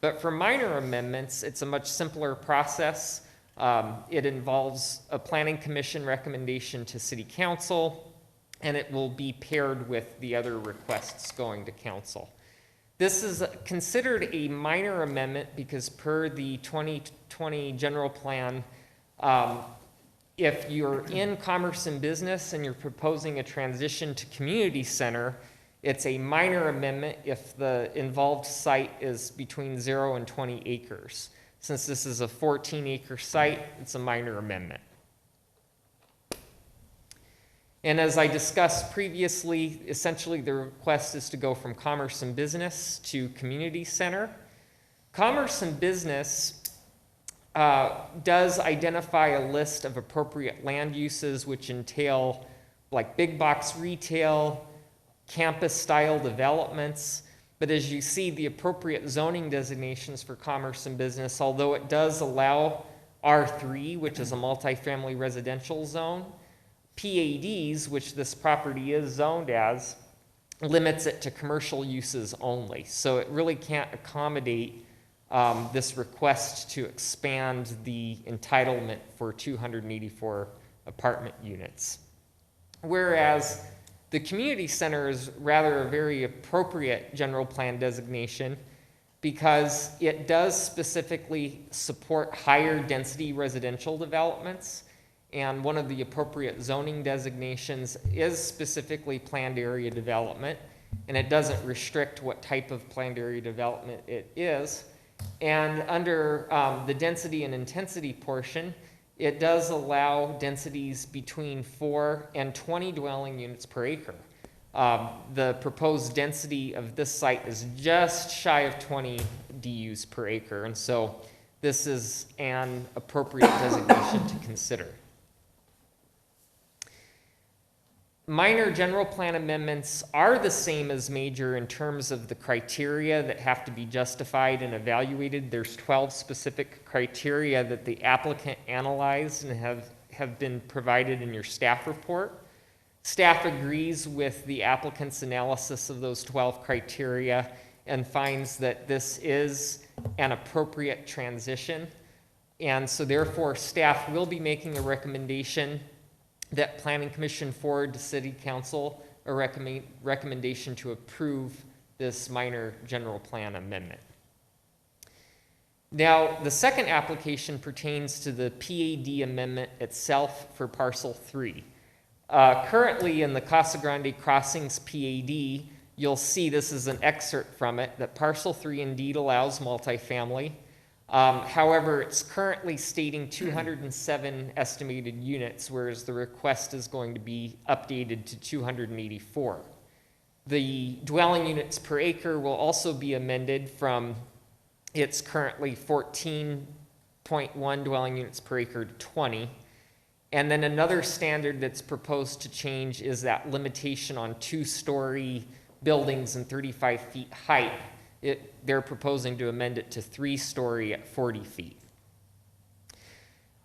But for minor amendments, it's a much simpler process. It involves a planning commission recommendation to city council, and it will be paired with the other requests going to council. This is considered a minor amendment because per the 2020 general plan, if you're in commerce and business and you're proposing a transition to community center, it's a minor amendment if the involved site is between 0 and 20 acres. Since this is a 14-acre site, it's a minor amendment. And as I discussed previously, essentially the request is to go from commerce and business to community center. Commerce and business does identify a list of appropriate land uses which entail like big box retail, campus-style developments, but as you see, the appropriate zoning designations for commerce and business, although it does allow R3, which is a multifamily residential zone, PADs, which this property is zoned as, limits it to commercial uses only. So it really can't accommodate this request to expand the entitlement for 284 apartment units. Whereas the community center is rather a very appropriate general plan designation because it does specifically support higher density residential developments, and one of the appropriate zoning designations is specifically planned area development, and it doesn't restrict what type of planned area development it is. And under the density and intensity portion, it does allow densities between 4 and 20 dwelling units per acre. The proposed density of this site is just shy of 20 DUs per acre, and so this is an appropriate designation to consider. Minor general plan amendments are the same as major in terms of the criteria that have to be justified and evaluated. There's 12 specific criteria that the applicant analyzed and have been provided in your staff report. Staff agrees with the applicant's analysis of those 12 criteria and finds that this is an appropriate transition. And so therefore, staff will be making a recommendation that Planning Commission forward to City Council a recommendation to approve this minor general plan amendment. Now, the second application pertains to the PAD amendment itself for Parcel 3. Currently in the Casa Grande Crossings PAD, you'll see this is an excerpt from it, that Parcel 3 indeed allows multifamily. However, it's currently stating 207 estimated units, whereas the request is going to be updated to 284. The dwelling units per acre will also be amended from its currently 14.1 dwelling units per acre to 20. And then another standard that's proposed to change is that limitation on 2-story buildings and 35 feet height They're proposing to amend it to 3-story at 40 feet.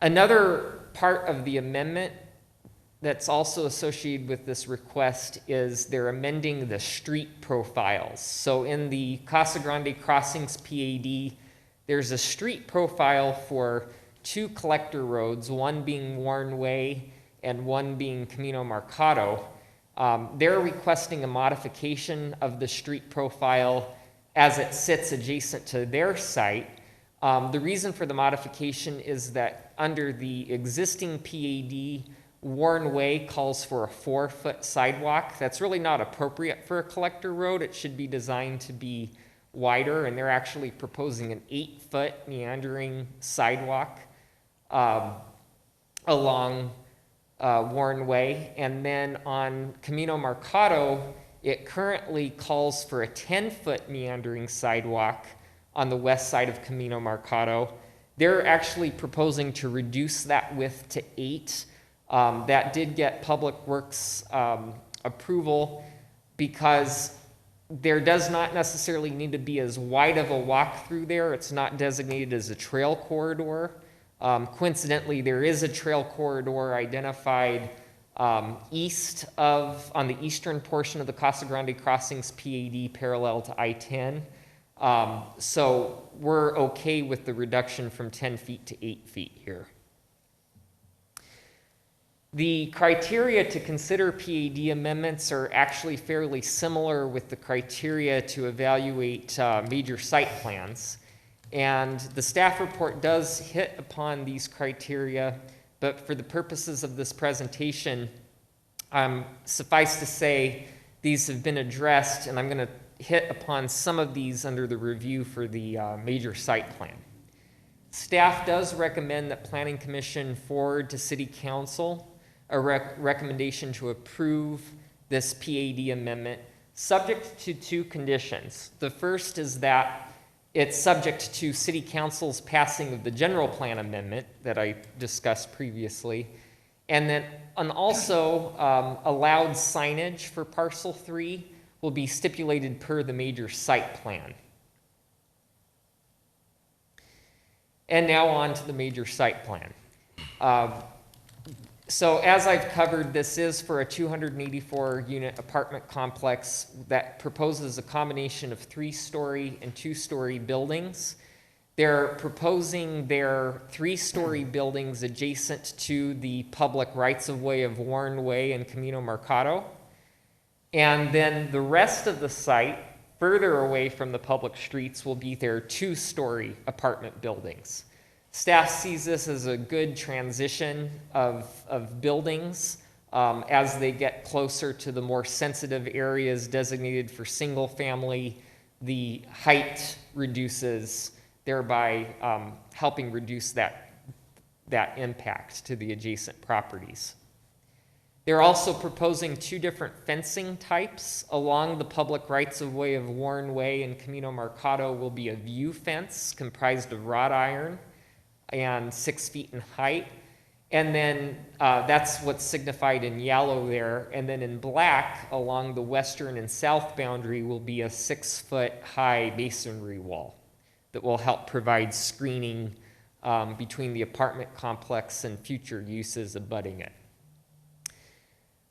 Another part of the amendment that's also associated with this request is they're amending the street profiles. So in the Casa Grande Crossings PAD, there's a street profile for 2 collector roads, one being Warren Way and one being Camino Marcado. They're requesting a modification of the street profile as it sits adjacent to their site. The reason for the modification is that under the existing PAD, Warren Way calls for a 4-foot sidewalk. That's really not appropriate for a collector road. It should be designed to be wider, and they're actually proposing an 8-foot meandering sidewalk along Warren Way. And then on Camino Marcado, it currently calls for a 10-foot meandering sidewalk on the west side of Camino Marcado. They're actually proposing to reduce that width to 8. That did get Public Works approval because there does not necessarily need to be as wide of a walk through there. It's not designated as a trail corridor. Coincidentally, there is a trail corridor identified east of, on the eastern portion of the Casa Grande Crossings PAD parallel to I-10. So we're okay with the reduction from 10 feet to 8 feet here. The criteria to consider PAD amendments are actually fairly similar with the criteria to evaluate major site plans. And the staff report does hit upon these criteria, but for the purposes of this presentation, suffice to say, these have been addressed, and I'm going to hit upon some of these under the review for the major site plan. Staff does recommend that Planning Commission forward to City Council a recommendation to approve this PAD amendment, subject to 2 conditions. The first is that it's subject to City Council's passing of the general plan amendment that I discussed previously, and also allowed signage for Parcel 3 will be stipulated per the major site plan. And now on to the major site plan. So as I've covered, this is for a 284-unit apartment complex that proposes a combination of 3-story and 2-story buildings. They're proposing their 3-story buildings adjacent to the public rights-of-way of Warren Way and Camino Marcado. And then the rest of the site, further away from the public streets, will be their 2-story apartment buildings. Staff sees this as a good transition of buildings as they get closer to the more sensitive areas designated for single family. The height reduces, thereby helping reduce that impact to the adjacent properties. They're also proposing 2 different fencing types. Along the public rights-of-way of Warren Way and Camino Marcado will be a view fence comprised of wrought iron and 6 feet in height. And then that's what's signified in yellow there. And then in black, along the western and south boundary, will be a 6-foot high masonry wall that will help provide screening between the apartment complex and future uses abutting it.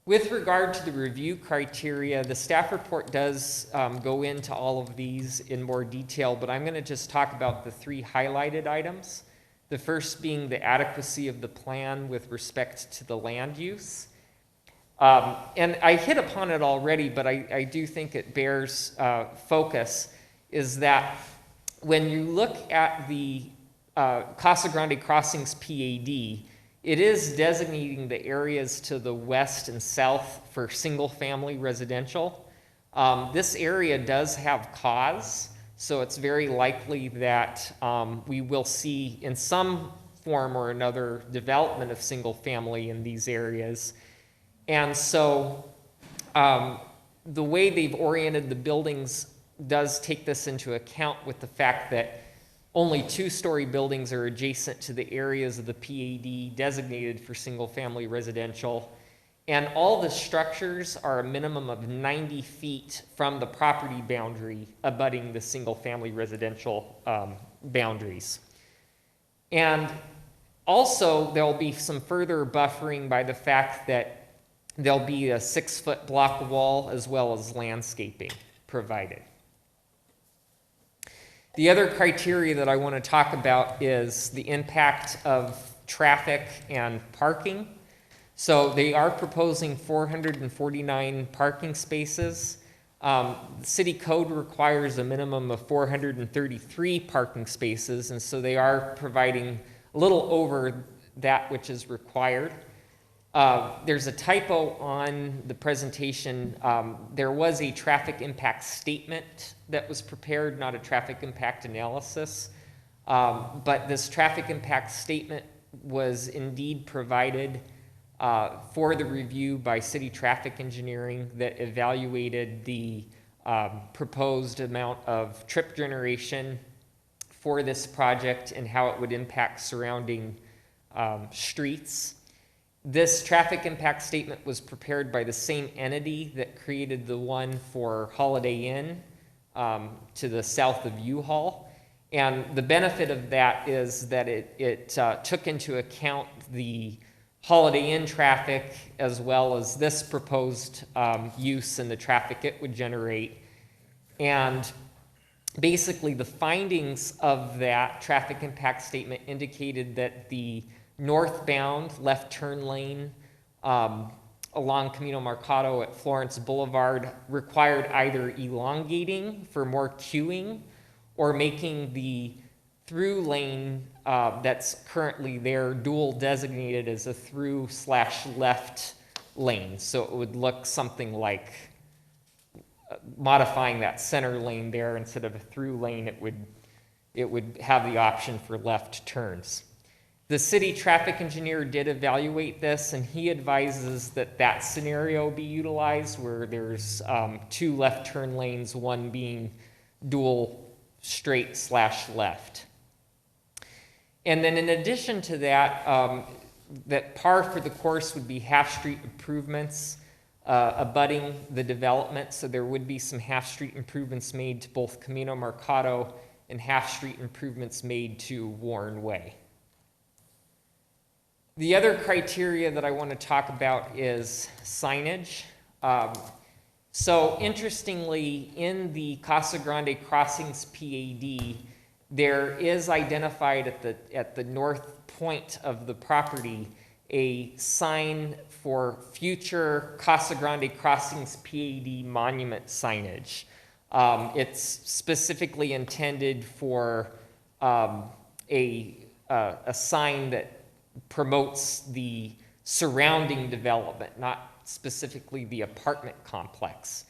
With regard to the review criteria, the staff report does go into all of these in more detail, but I'm going to just talk about the 3 highlighted items. The first being the adequacy of the plan with respect to the land use. And I hit upon it already, but I do think it bears focus, is that when you look at the Casa Grande Crossings PAD, it is designating the areas to the west and south for single-family residential. This area does have cause, so it's very likely that we will see in some form or another development of single-family in these areas. And so the way they've oriented the buildings does take this into account with the fact that only 2-story buildings are adjacent to the areas of the PAD designated for single-family residential. And all the structures are a minimum of 90 feet from the property boundary abutting the single-family residential boundaries. And also, there'll be some further buffering by the fact that there'll be a 6-foot block wall as well as landscaping provided. The other criteria that I want to talk about is the impact of traffic and parking. So they are proposing 449 parking spaces. The city code requires a minimum of 433 parking spaces, and so they are providing a little over that which is required. There's a typo on the presentation. There was a traffic impact statement that was prepared, not a traffic impact analysis. But this traffic impact statement was indeed provided for the review by city traffic engineering that evaluated the proposed amount of trip generation for this project and how it would impact surrounding streets. This traffic impact statement was prepared by the same entity that created the one for Holiday Inn to the south of U-Haul. And the benefit of that is that it took into account the Holiday Inn traffic as well as this proposed use and the traffic it would generate. And basically the findings of that traffic impact statement indicated that the northbound left turn lane along Camino Mercado at Florence Boulevard required either elongating for more queuing or making the through lane that's currently there dual designated as a through/left lane. So it would look something like modifying that center lane there. Instead of a through lane, it would have the option for left turns. The city traffic engineer did evaluate this, and he advises that that scenario be utilized where there's 2 left turn lanes, one being dual straight/left. And then in addition to that, that par for the course would be half-street improvements abutting the development. So there would be some half-street improvements made to both Camino Mercado and half-street improvements made to Warren Way. The other criteria that I want to talk about is signage. So interestingly, in the Casa Grande Crossings PAD, there is identified at the north point of the property a sign for future Casa Grande Crossings PAD monument signage. It's specifically intended for a sign that promotes the surrounding development, not specifically the apartment complex.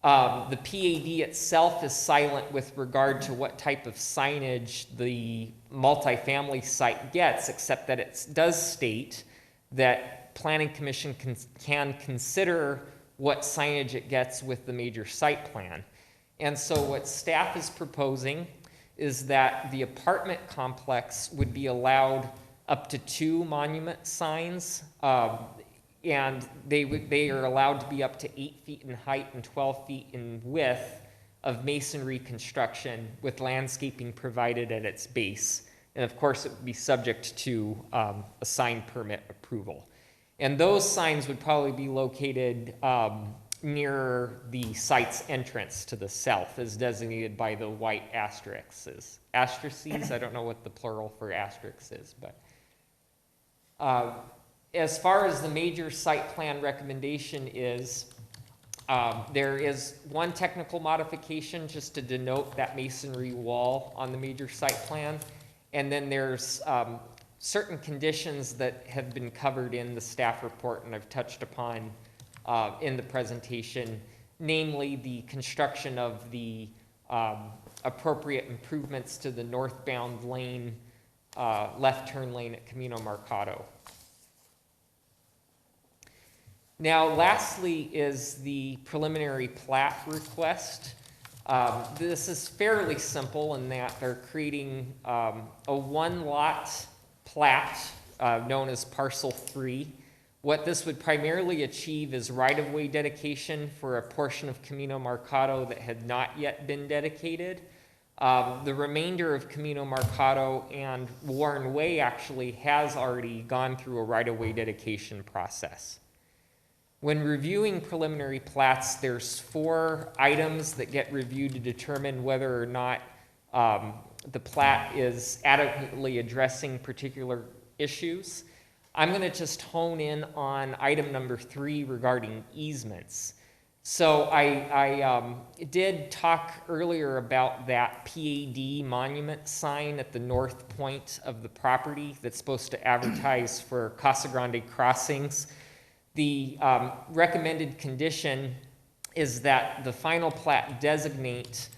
The PAD itself is silent with regard to what type of signage the multifamily site gets, except that it does state that Planning Commission can consider what signage it gets with the major site plan. And so what staff is proposing is that the apartment complex would be allowed up to 2 monument signs, and they are allowed to be up to 8 feet in height and 12 feet in width of masonry construction with landscaping provided at its base. And of course, it would be subject to a sign permit approval. And those signs would probably be located near the site's entrance to the south, as designated by the white asterisks. Asterisks, I don't know what the plural for asterisk is, but as far as the major site plan recommendation is, there is one technical modification just to denote that masonry wall on the major site plan. And then there's certain conditions that have been covered in the staff report and I've touched upon in the presentation, namely the construction of the appropriate improvements to the northbound lane, left turn lane at Camino Mercado. Now, lastly is the preliminary plat request. This is fairly simple in that they're creating a 1-lot plat known as Parcel 3, What this would primarily achieve is right-of-way dedication for a portion of Camino Marcado that had not yet been dedicated. The remainder of Camino Marcado and Warren Way actually has already gone through a right-of-way dedication process. When reviewing preliminary plats, there's 4 items that get reviewed to determine whether or not the plat is adequately addressing particular issues. I'm going to just hone in on item number 3 regarding easements. So I did talk earlier about that PAD monument sign at the north point of the property that's supposed to advertise for Casa Grande crossings. The recommended condition is that the final plat designate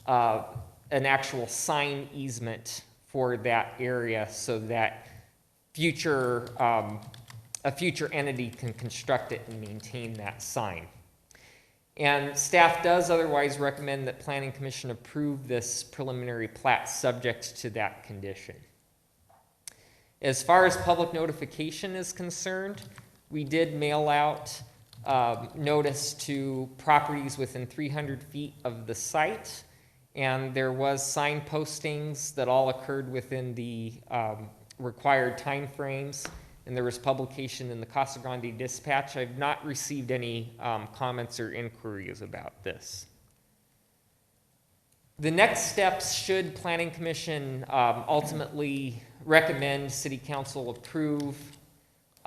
an actual sign easement for that area so that a future entity can construct it and maintain that sign. And staff does otherwise recommend that Planning Commission approve this preliminary plat subject to that condition. As far as public notification is concerned, we did mail out notice to properties within 300 feet of the site, and there was sign postings that all occurred within the required timeframes, and there was publication in the Casa Grande Dispatch. I've not received any comments or inquiries about this. The next steps, should Planning Commission ultimately recommend City Council approve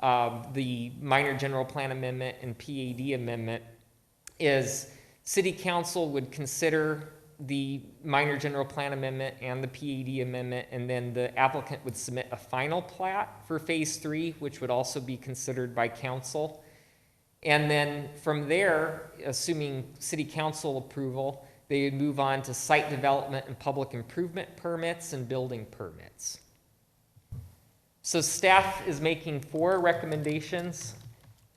the minor general plan amendment and PAD amendment, is City Council would consider the minor general plan amendment and the PAD amendment, and then the applicant would submit a final plat for phase 3, which would also be considered by council. And then from there, assuming City Council approval, they would move on to site development and public improvement permits and building permits. So staff is making 4 recommendations,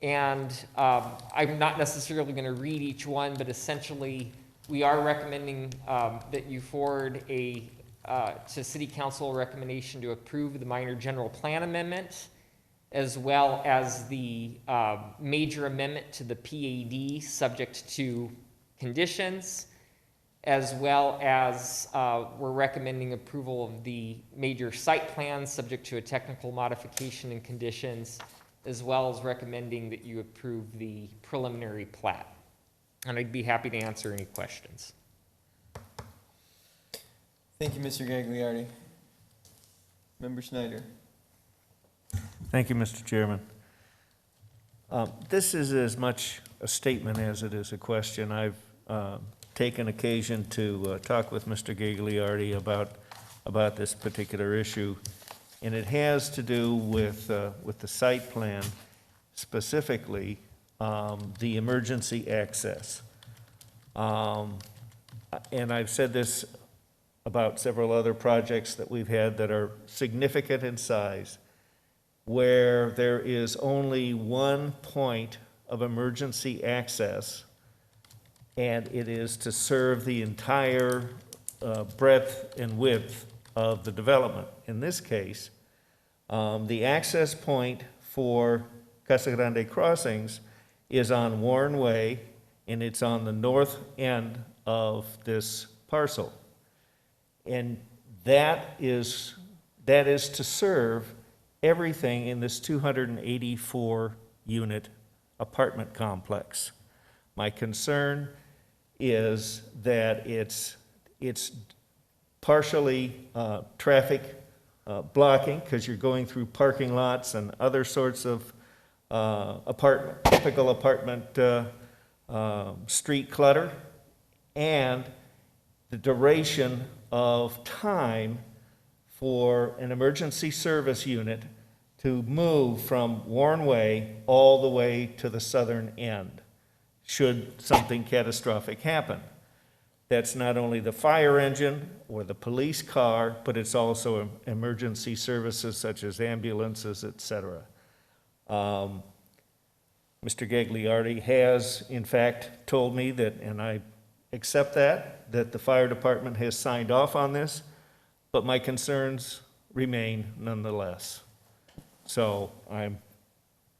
and I'm not necessarily going to read each one, but essentially we are recommending that you forward to City Council a recommendation to approve the minor general plan amendment, as well as the major amendment to the PAD subject to conditions, as well as we're recommending approval of the major site plan subject to a technical modification and conditions, as well as recommending that you approve the preliminary plat. And I'd be happy to answer any questions. Thank you, Mr. Gagliardi. Member Schneider. Thank you, Mr. Chairman. This is as much a statement as it is a question. I've taken occasion to talk with Mr. Gagliardi about this particular issue, and it has to do with the site plan, specifically the emergency access. And I've said this about several other projects that we've had that are significant in size, where there is only one point of emergency access, and it is to serve the entire breadth and width of the development. In this case, the access point for Casa Grande crossings is on Warren Way, and it's on the north end of this parcel. And that is to serve everything in this 284 unit apartment complex. My concern is that it's partially traffic blocking, because you're going through parking lots and other sorts of typical apartment street clutter, and the duration of time for an emergency service unit to move from Warren Way all the way to the southern end, should something catastrophic happen. That's not only the fire engine or the police car, but it's also emergency services such as ambulances, etc. Mr. Gagliardi has, in fact, told me that, and I accept that the fire department has signed off on this, but my concerns remain nonetheless. So I'm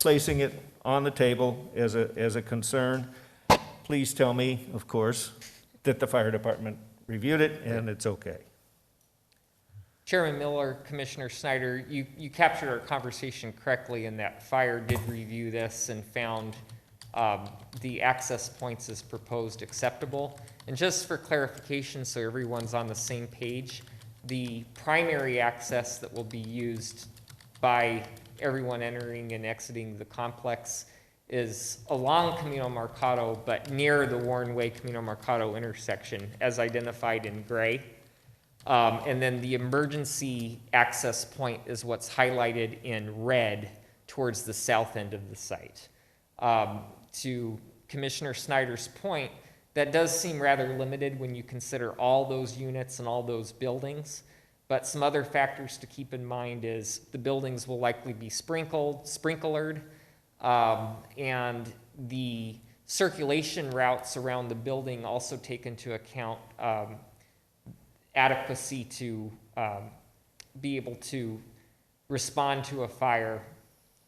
placing it on the table as a concern. Please tell me, of course, that the fire department reviewed it and it's okay. Chairman Miller, Commissioner Snyder, you captured our conversation correctly in that fire did review this and found the access points as proposed acceptable. And just for clarification, so everyone's on the same page, the primary access that will be used by everyone entering and exiting the complex is along Camino Marcado, but near the Warren Way Camino Marcado intersection, as identified in gray. And then the emergency access point is what's highlighted in red towards the south end of the site. To Commissioner Snyder's point, that does seem rather limited when you consider all those units and all those buildings. But some other factors to keep in mind is the buildings will likely be sprinklered, and the circulation routes around the building also take into account adequacy to be able to respond to a fire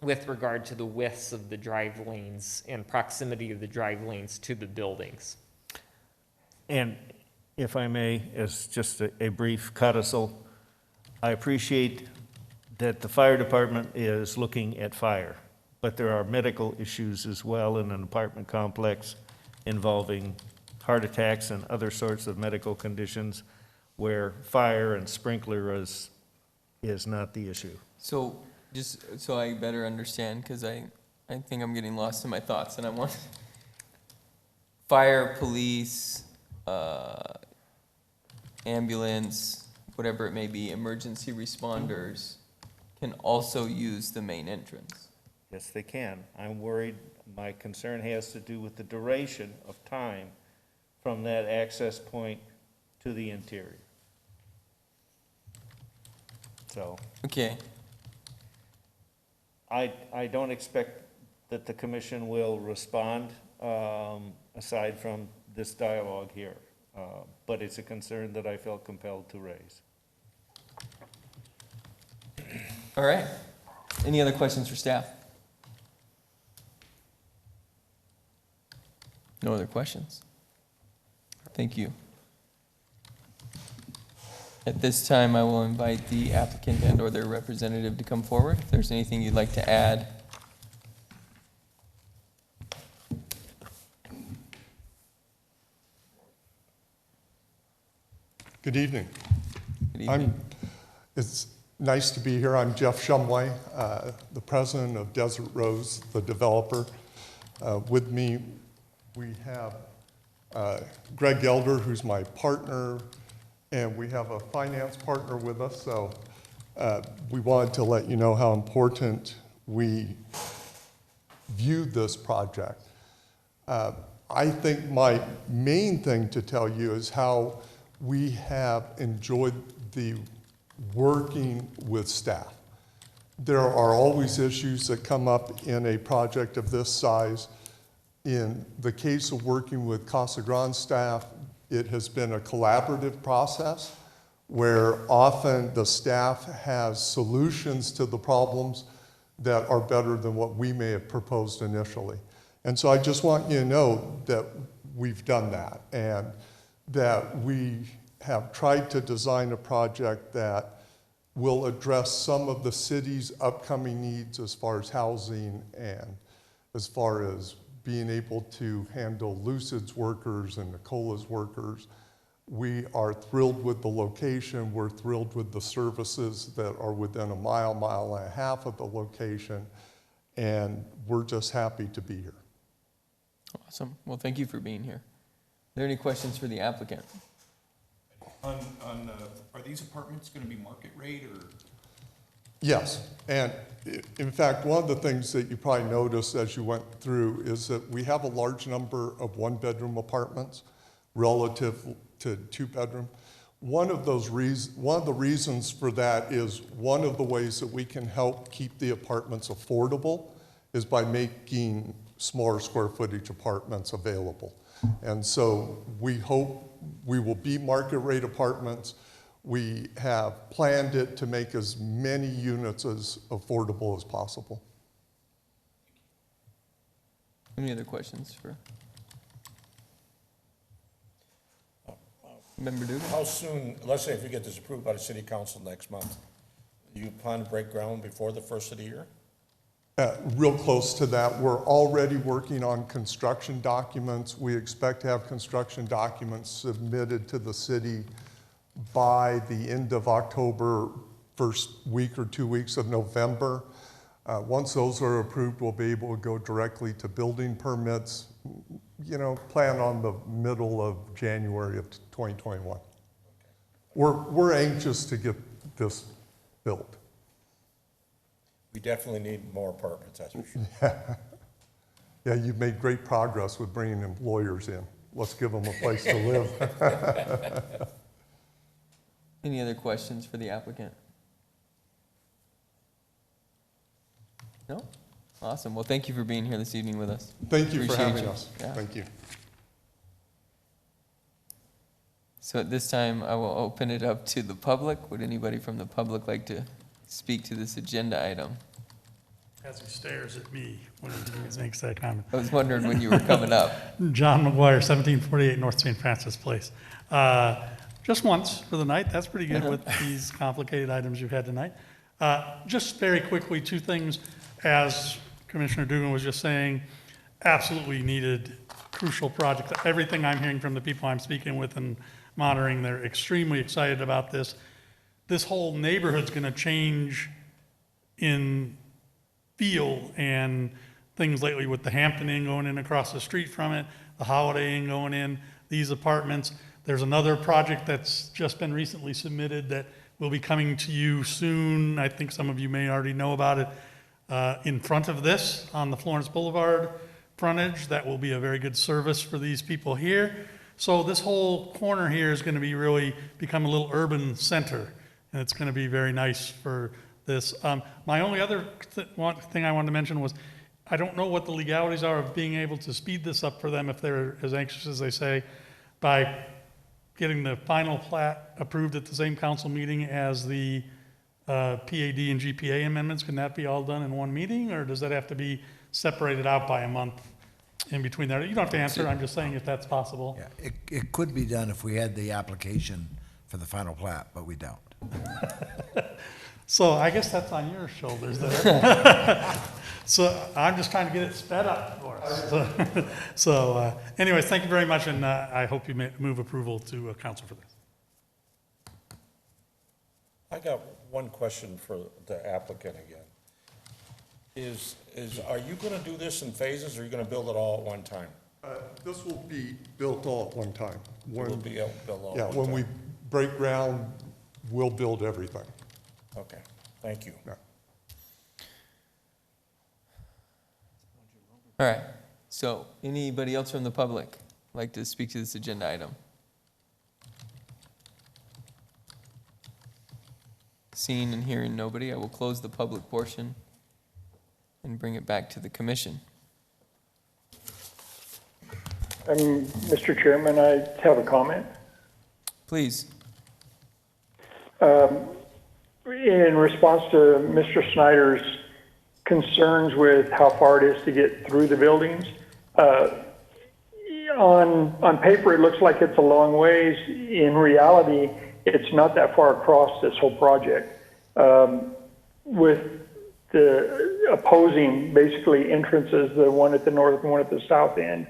with regard to the widths of the drive lanes and proximity of the drive lanes to the buildings. And if I may, as just a brief codicil, I appreciate that the fire department is looking at fire, but there are medical issues as well in an apartment complex involving heart attacks and other sorts of medical conditions where fire and sprinkler is not the issue. So, just so I better understand, because I think I'm getting lost in my thoughts, and I want fire, police, ambulance, whatever it may be, emergency responders can also use the main entrance. Yes, they can. I'm worried, my concern has to do with the duration of time from that access point to the interior. So. Okay. I don't expect that the commission will respond, aside from this dialogue here. But it's a concern that I felt compelled to raise. All right. Any other questions for staff? No other questions? Thank you. At this time, I will invite the applicant and/or their representative to come forward. If there's anything you'd like to add. Good evening. Good evening. It's nice to be here. I'm Jeff Shumway, the president of Desert Rose, the developer. With me, we have Greg Elder, who's my partner, and we have a finance partner with us. So we wanted to let you know how important we view this project. I think my main thing to tell you is how we have enjoyed the working with staff. There are always issues that come up in a project of this size. In the case of working with Casa Grande staff, it has been a collaborative process where often the staff has solutions to the problems that are better than what we may have proposed initially. And so I just want you to know that we've done that and that we have tried to design a project that will address some of the city's upcoming needs as far as housing and as far as being able to handle Lucid's workers and Nicola's workers. We are thrilled with the location. We're thrilled with the services that are within a mile, mile and a half of the location. And we're just happy to be here. Awesome. Well, thank you for being here. Are there any questions for the applicant? Are these apartments gonna be market rate or? Yes, and in fact, one of the things that you probably noticed as you went through is that we have a large number of one-bedroom apartments relative to two-bedroom. One of the reasons for that is one of the ways that we can help keep the apartments affordable is by making smaller square footage apartments available. And so we hope we will be market rate apartments. We have planned it to make as many units as affordable as possible. Any other questions for Member Dugan? How soon, let's say if we get this approved by the city council next month, do you plan to break ground before the first of the year? Real close to that. We're already working on construction documents. We expect to have construction documents submitted to the city by the end of October, first week or 2 weeks of November. Once those are approved, we'll be able to go directly to building permits, plan on the middle of January of 2021. We're anxious to get this built. We definitely need more apartments, that's for sure. Yeah, you've made great progress with bringing employers in. Let's give them a place to live. Any other questions for the applicant? No? Awesome. Well, thank you for being here this evening with us. Thank you for Appreciate having you. us. Yeah. Thank you. So at this time, I will open it up to the public. Would anybody from the public like to speak to this agenda item? As he stares at me when he makes that comment. I was wondering when you were coming up. John McGuire, 1748 North St. Francis Place. Just once for the night. That's pretty good with these complicated items you've had tonight. Just very quickly, two things. As Commissioner Dugan was just saying, absolutely needed, crucial project. Everything I'm hearing from the people I'm speaking with and monitoring, they're extremely excited about this. This whole neighborhood's going to change in feel and things lately with the Hampton Inn going in across the street from it, the Holiday Inn going in, these apartments. There's another project that's just been recently submitted that will be coming to you soon. I think some of you may already know about it. In front of this, on the Florence Boulevard frontage, that will be a very good service for these people here. So this whole corner here is going to be really become a little urban center, and it's going to be very nice for this. My only other thing I wanted to mention was, I don't know what the legalities are of being able to speed this up for them if they're as anxious as they say, by getting the final plat approved at the same council meeting as the PAD and GPA amendments. Can that be all done in one meeting, or does that have to be separated out by a month in between there? You don't have to answer, I'm just saying if that's possible. Yeah, it could be done if we had the application for the final plat, but we don't. So I guess that's on your shoulders there. So I'm just trying to get it sped up for us. So anyways, thank you very much, and I hope you move approval to council for this. I got one question for the applicant again. Are you gonna do this in phases, or are you gonna build it all at one time? This will be built all at one time. Will be built all at Yeah, one when time? we break ground, we'll build everything. Okay, thank you. Yeah. All right. So anybody else from the public like to speak to this agenda item? Seeing and hearing nobody, I will close the public portion and bring it back to the commission. Mr. Chairman, I have a comment. Please. In response to Mr. Snyder's concerns with how far it is to get through the buildings, on paper it looks like it's a long ways. In reality, it's not that far across this whole project. With the opposing, basically, entrances, the one at the north and one at the south end,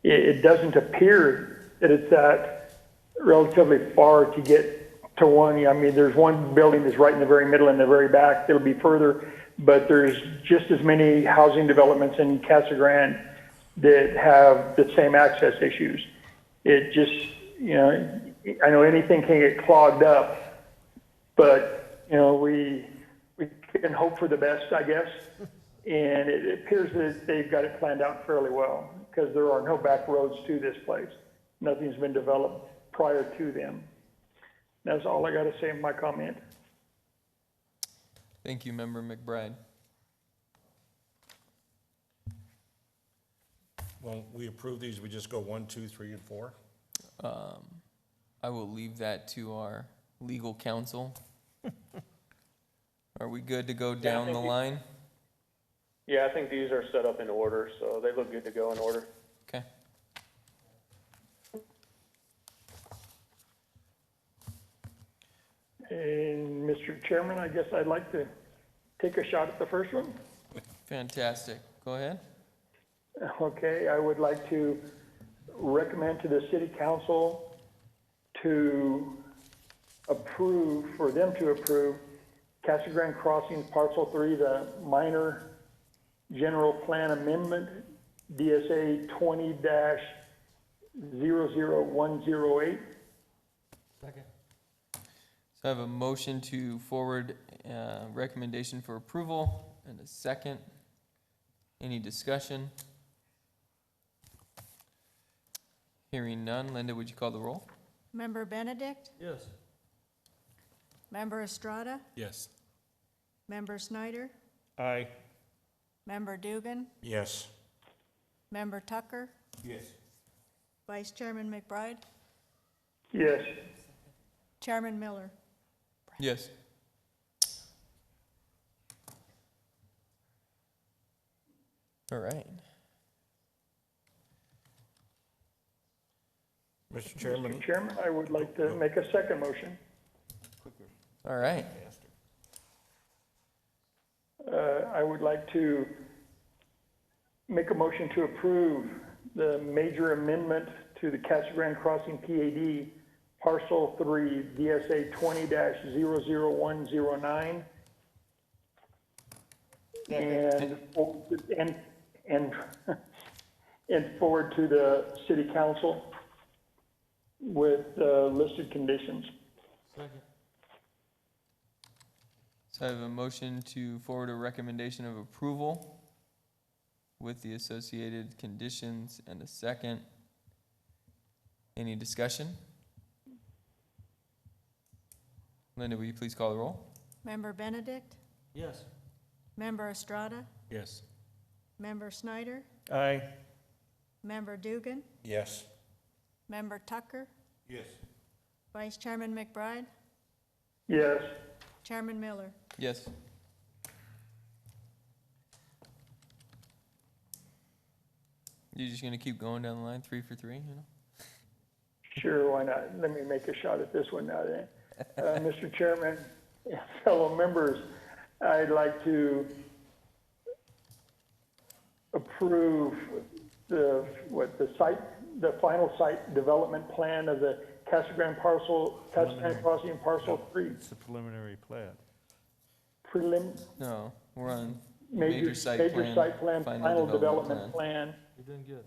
it doesn't appear that it's that relatively far to get to one. I mean, there's one building that's right in the very middle and the very back. It'll be further, but there's just as many housing developments in Casa Grande that have the same access issues. It just, I know anything can get clogged up, but, we can hope for the best, I guess. And it appears that they've got it planned out fairly well, because there are no back roads to this place. Nothing's been developed prior to them. That's all I got to say in my comment. Thank you, Member McBride. When we approve these, we just go 1, 2, 3, and 4? I will leave that to our legal counsel. Are we good to go down the line? Yeah, I think these are set up in order, so they look good to go in order. Okay. And Mr. Chairman, I guess I'd like to take a shot at the first one. Fantastic. Go ahead. Okay, I would like to recommend to the city council to approve, for them to approve Casa Grande Crossing Parcel 3, the minor general plan amendment, DSA 20-00108. Second. So I have a motion to forward recommendation for approval and a second. Any discussion? Hearing none. Linda, would you call the roll? Member Benedict? Yes. Member Estrada? Yes. Member Snyder? Aye. Member Dugan? Yes. Member Tucker? Yes. Vice Chairman McBride? Yes. Chairman Miller? Yes. All right. Mr. Chairman, Mr. Chairman, I would like to make a second motion. All right. I would like to make a motion to approve the major amendment to the Casa Grande Crossing PAD, Parcel 3, DSA 20-00109. And forward to the city council with listed conditions. Second. So I have a motion to forward a recommendation of approval with the associated conditions and a second. Any discussion? Linda, will you please call the roll? Member Benedict? Yes. Member Estrada? Yes. Member Snyder? Aye. Member Dugan? yes. Member Tucker? Yes. Vice Chairman McBride? Yes. Chairman Miller? Yes. You're just gonna keep going down the line, 3 for 3, you know? Sure, why not? Let me make a shot at this one now then. Mr. Chairman, fellow members, I'd like to approve the final site development plan of the Casa Grande Crossing Parcel 3. It's a preliminary plat. No, we're on Major site plan, final development plan You're doing good.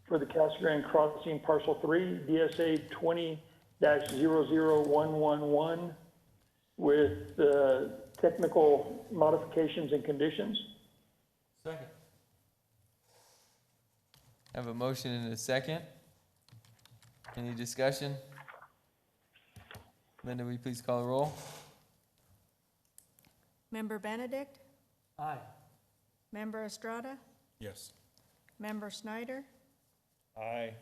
for the Casa Grande Crossing Parcel 3, DSA 20-00111 with technical modifications and conditions. Second. I have a motion and a second. Any discussion? Linda, will you please call the roll? Member Benedict? Aye. Member Estrada? Yes. Member Snyder? Aye.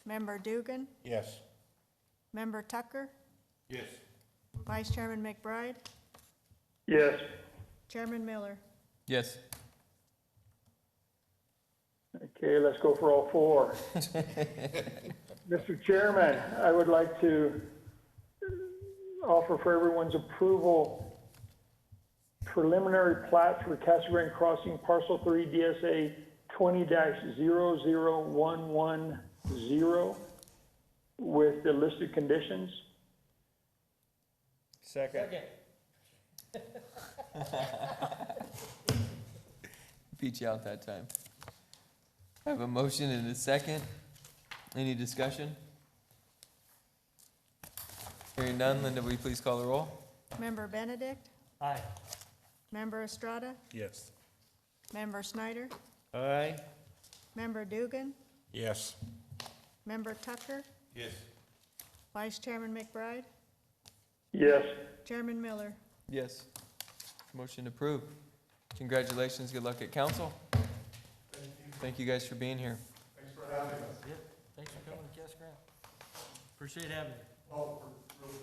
Member Dugan? Yes. Member Tucker? Yes. Vice Chairman McBride? Yes. Chairman Miller? Yes. Okay, let's go for all four. Mr. Chairman, I would like to offer for everyone's approval preliminary plat for Casa Grande Crossing Parcel 3 DSA 20-00110 with the listed conditions. Second. Beat you out that time. I have a motion and a second. Any discussion? Hearing none, Linda, will you please call the roll? Member Benedict? Aye. Member Estrada? Yes. Member Snyder? Aye. Member Dugan? Yes. Member Tucker? Yes. Vice Chairman McBride? Yes. Chairman Miller? Yes. Motion approved. Congratulations, good luck at council. Thank you guys for being here. Thanks for having us. Yep. Thanks for coming to Casa Grande. Appreciate having you. Oh, we're thrilled to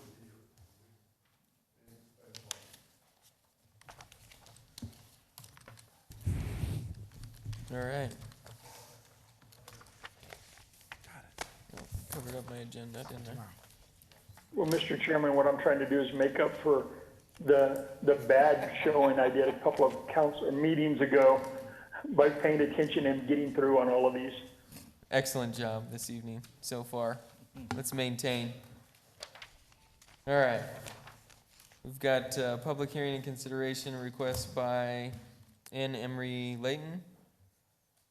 be here. All right. Covered up my agenda, didn't I? Well, Mr. Chairman, what I'm trying to do is make up for the bad showing I did a couple of council meetings ago by paying attention and getting through on all of these. Excellent job this evening so far. Let's maintain. All right. We've got public hearing and consideration request by N. Emery Layton.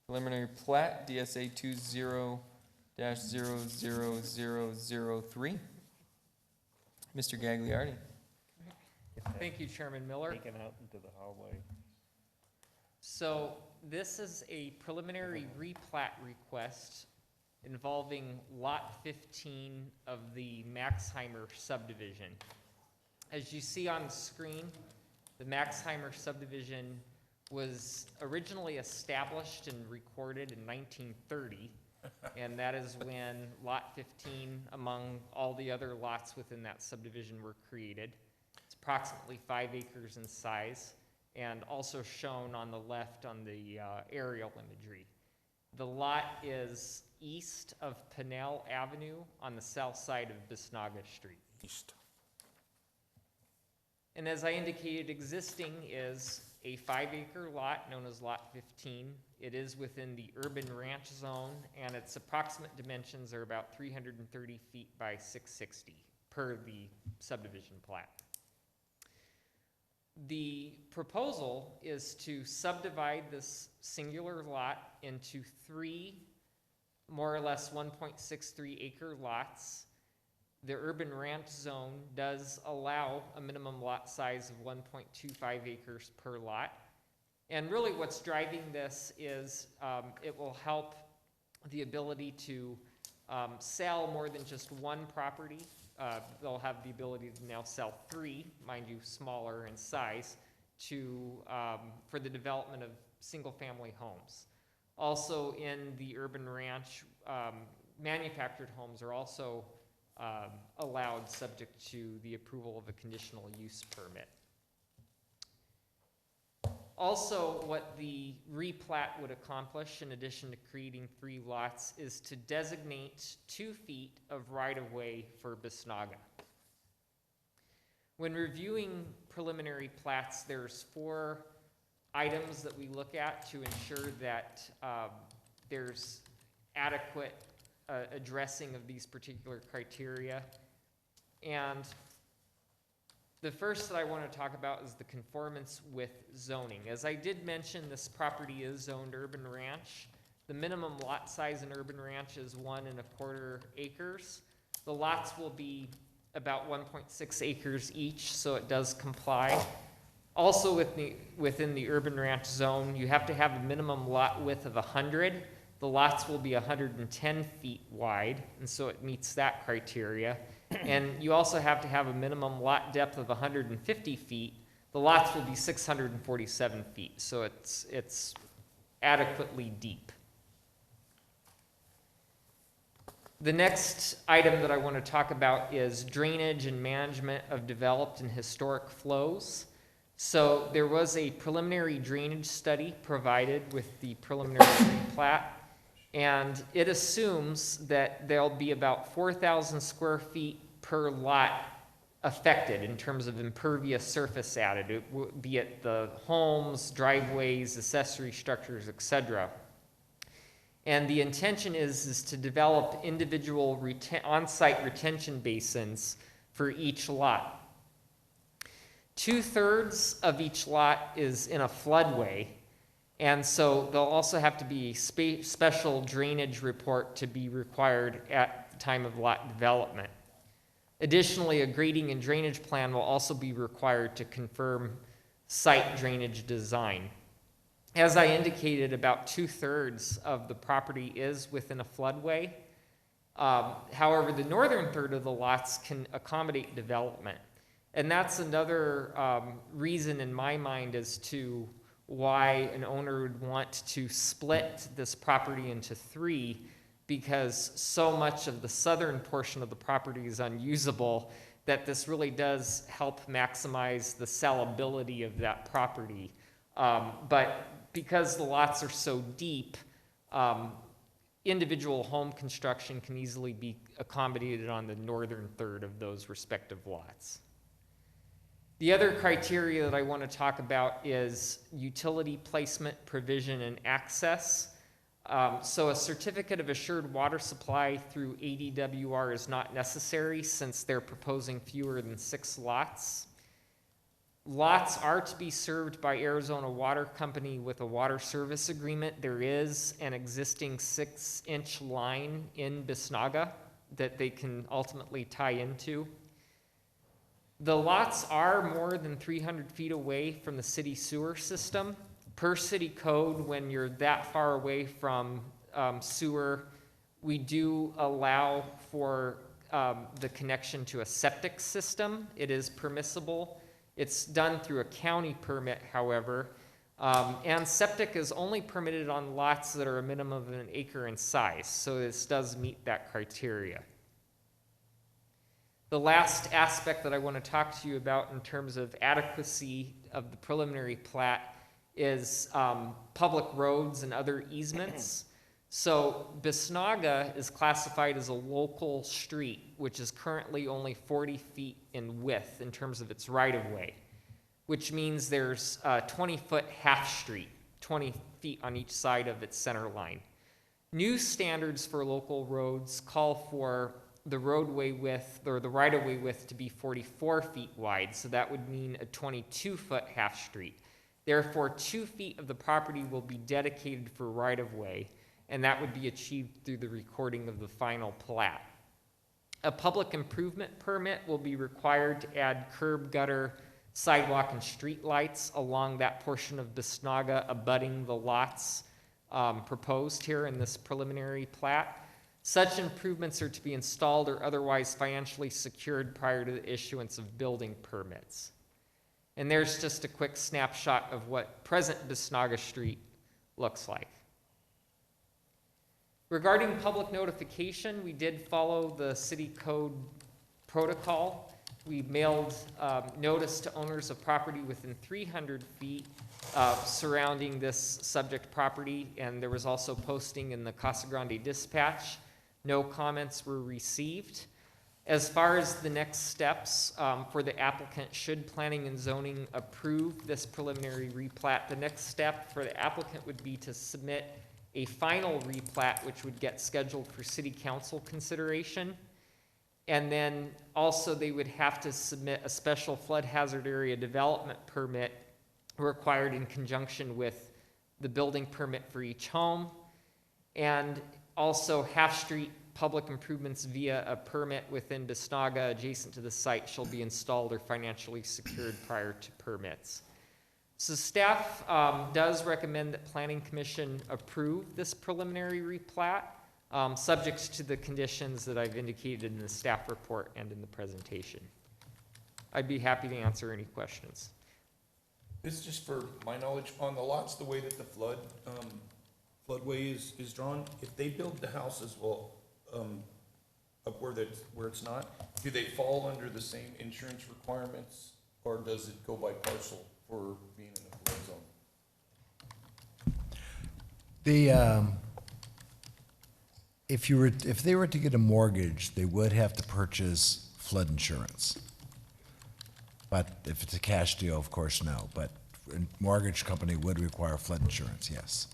Preliminary plat, DSA 20-00003. Mr. Gagliardi. Thank you, Chairman Miller. Taken out into the hallway. So this is a preliminary replat request involving Lot 15 of the Maxheimer subdivision. As you see on the screen, the Maxheimer subdivision was originally established and recorded in 1930, and that is when Lot 15, among all the other lots within that subdivision, were created. It's approximately 5 acres in size, and also shown on the left on the aerial imagery. The lot is east of Pinnell Avenue on the south side of Bisnaga Street. East. And as I indicated, existing is a 5-acre lot known as Lot 15. It is within the urban ranch zone, and its approximate dimensions are about 330 feet by 660 per the subdivision plat. The proposal is to subdivide this singular lot into 3 more or less 1.63 acre lots. The urban ranch zone does allow a minimum lot size of 1.25 acres per lot. And really what's driving this is it will help the ability to sell more than just one property. They'll have the ability to now sell 3, mind you, smaller in size, for the development of single-family homes. Also in the urban ranch, manufactured homes are also allowed subject to the approval of a conditional use permit. Also, what the replat would accomplish, in addition to creating 3 lots, is to designate 2 feet of right-of-way for Bisnaga. When reviewing preliminary plats, there's 4 items that we look at to ensure that there's adequate addressing of these particular criteria. And the first that I want to talk about is the conformance with zoning. As I did mention, this property is zoned urban ranch. The minimum lot size in urban ranch is 1.25 acres. The lots will be about 1.6 acres each, so it does comply. Also within the urban ranch zone, you have to have a minimum lot width of 100. The lots will be 110 feet wide, and so it meets that criteria. And you also have to have a minimum lot depth of 150 feet. The lots will be 647 feet, so it's adequately deep. The next item that I want to talk about is drainage and management of developed and historic flows. So there was a preliminary drainage study provided with the preliminary plat, and it assumes that there'll be about 4,000 square feet per lot affected in terms of impervious surface added, be it the homes, driveways, accessory structures, etc. And the intention is to develop individual on-site retention basins for each lot. 2/3 of each lot is in a floodway, and so there'll also have to be a special drainage report to be required at the time of lot development. Additionally, a grading and drainage plan will also be required to confirm site drainage design. As I indicated, about 2/3 of the property is within a floodway. However, the northern third of the lots can accommodate development. And that's another reason in my mind as to why an owner would want to split this property into 3, because so much of the southern portion of the property is unusable that this really does help maximize the sellability of that property. But because the lots are so deep, individual home construction can easily be accommodated on the northern third of those respective lots. The other criteria that I want to talk about is utility placement, provision, and access. So a certificate of assured water supply through ADWR is not necessary since they're proposing fewer than 6 lots. Lots are to be served by Arizona Water Company with a water service agreement. There is an existing 6-inch line in Bisnaga that they can ultimately tie into. The lots are more than 300 feet away from the city sewer system. Per city code, when you're that far away from sewer, we do allow for the connection to a septic system. It is permissible. It's done through a county permit, however, and septic is only permitted on lots that are a minimum of 1 acre in size, so this does meet that criteria. The last aspect that I want to talk to you about in terms of adequacy of the preliminary plat is public roads and other easements. So Bisnaga is classified as a local street, which is currently only 40 feet in width in terms of its right-of-way, which means there's a 20-foot half street, 20 feet on each side of its center line. New standards for local roads call for the roadway width, or the right-of-way width, to be 44 feet wide, so that would mean a 22-foot half street. Therefore, 2 feet of the property will be dedicated for right-of-way, and that would be achieved through the recording of the final plat. A public improvement permit will be required to add curb, gutter, sidewalk, and street lights along that portion of Bisnaga abutting the lots proposed here in this preliminary plat. Such improvements are to be installed or otherwise financially secured prior to the issuance of building permits. And there's just a quick snapshot of what present Bisnaga Street looks like. Regarding public notification, we did follow the city code protocol. We mailed notice to owners of property within 300 feet surrounding this subject property, and there was also posting in the Casa Grande Dispatch. No comments were received. As far as the next steps for the applicant, should planning and zoning approve this preliminary replat, the next step for the applicant would be to submit a final replat, which would get scheduled for city council consideration. And then also they would have to submit a special flood hazard area development permit required in conjunction with the building permit for each home. And also half-street public improvements via a permit within Bisnaga adjacent to the site shall be installed or financially secured prior to permits. So staff does recommend that Planning Commission approve this preliminary replat, subject to the conditions that I've indicated in the staff report and in the presentation. I'd be happy to answer any questions. This is just for my knowledge, on the lots, the way that the floodway is drawn, if they build the house as well, up where it's not, do they fall under the same insurance requirements, or does it go by parcel for being in a flood zone? If they were to get a mortgage, they would have to purchase flood insurance. But if it's a cash deal, of course, no. But a mortgage company would require flood insurance, yes.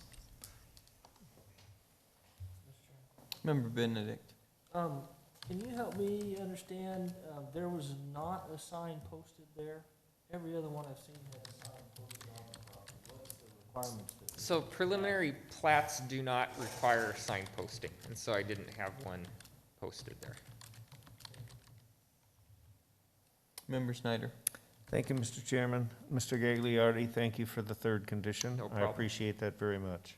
Member Benedict. Can you help me understand, there was not a sign posted there? Every other one I've seen had a sign posted on the property. What's the requirements? So preliminary plats do not require sign posting, and so I didn't have one posted there. Member Snyder. Thank you, Mr. Chairman. Mr. Gagliardi, thank you for the third condition. No I problem. appreciate that very much.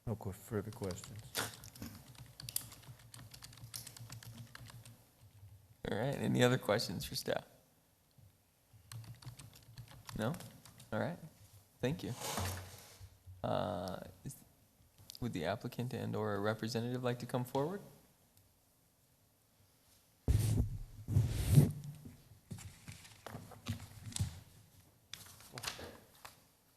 No further questions. All right, any other questions for staff? No? All right, thank you. Would the applicant and/or a representative like to come forward?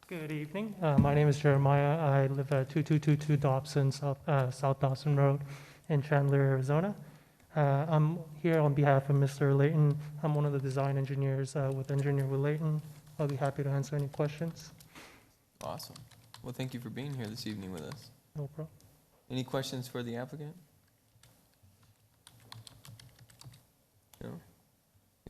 Good evening. My name is Jeremiah. I live at 2222 Dobson, South Dawson Road in Chandler, Arizona. I'm here on behalf of Mr. Layton. I'm one of the design engineers with Engineer with Layton. I'll be happy to answer any questions. Awesome. Well, thank you for being here this evening with us. No problem. Any questions for the applicant? No?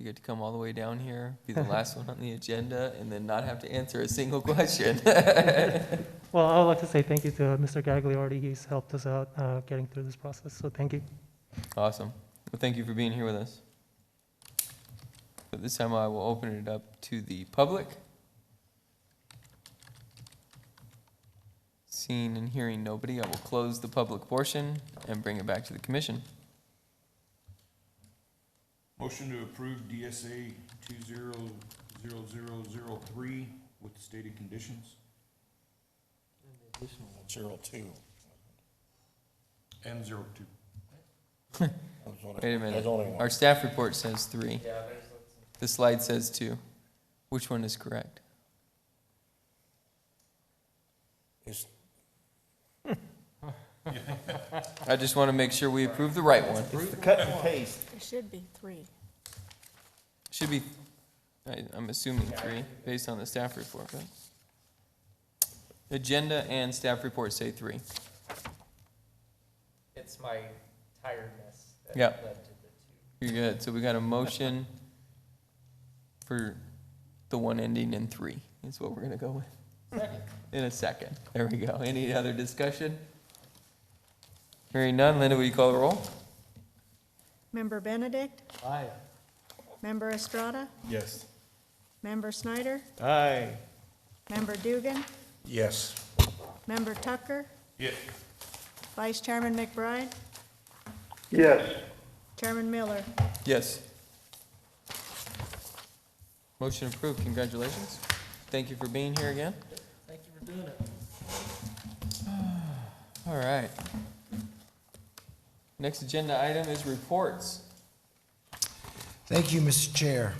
You get to come all the way down here, be the last one on the agenda, and then not have to answer a single question. Well, I would like to say thank you to Mr. Gagliardi. He's helped us out getting through this process, so thank you. Awesome. Well, thank you for being here with us. But this time I will open it up to the public. Seeing and hearing nobody, I will close the public portion and bring it back to the commission. Motion to approve DSA 200003 with the stated conditions. 02. And 02. Wait a minute. Our staff report says 3. The slide says 2. Which one is correct? I just want to make sure we approve the right one. It's the cut and paste. There should be 3. Should be, I'm assuming 3, based on the staff report, but. Agenda and staff report say 3. It's my tiredness that Yeah. led to the 2. You're good. So we got a motion for the one ending in 3. That's what we're gonna go with. Second. In a second. There we go. Any other discussion? Hearing none, Linda, will you call the roll? Member Benedict? Aye. Member Estrada? Yes. Member Snyder? Aye. Member Dugan? Yes. Member Tucker? Yes. Vice Chairman McBride? Yes. Chairman Miller? Yes. Motion approved. Congratulations. Thank you for being here again. Thank you for doing it. All right. Next agenda item is reports. Thank you, Mr. Chair.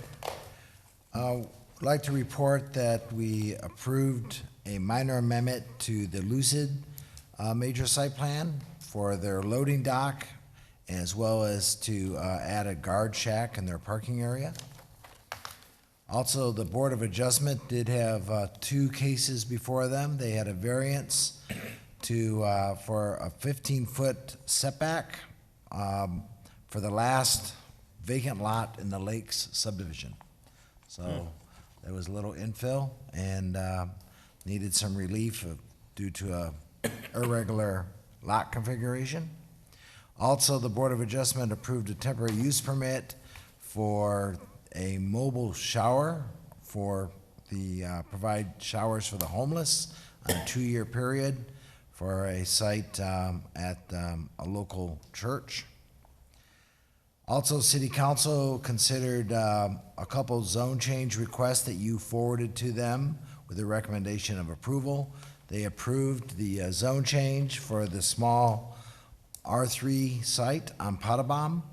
I'd like to report that we approved a minor amendment to the Lucid major site plan for their loading dock, as well as to add a guard shack in their parking area. Also, the Board of Adjustment did have 2 cases before them. They had a variance for a 15-foot setback for the last vacant lot in the Lakes subdivision. So there was a little infill and needed some relief due to a irregular lot configuration. Also, the Board of Adjustment approved a temporary use permit for a mobile shower for provide showers for the homeless on a 2-year period for a site at a local church. Also, City Council considered a couple zone change requests that you forwarded to them with a recommendation of approval. They approved the zone change for the small R3 site on Potabom,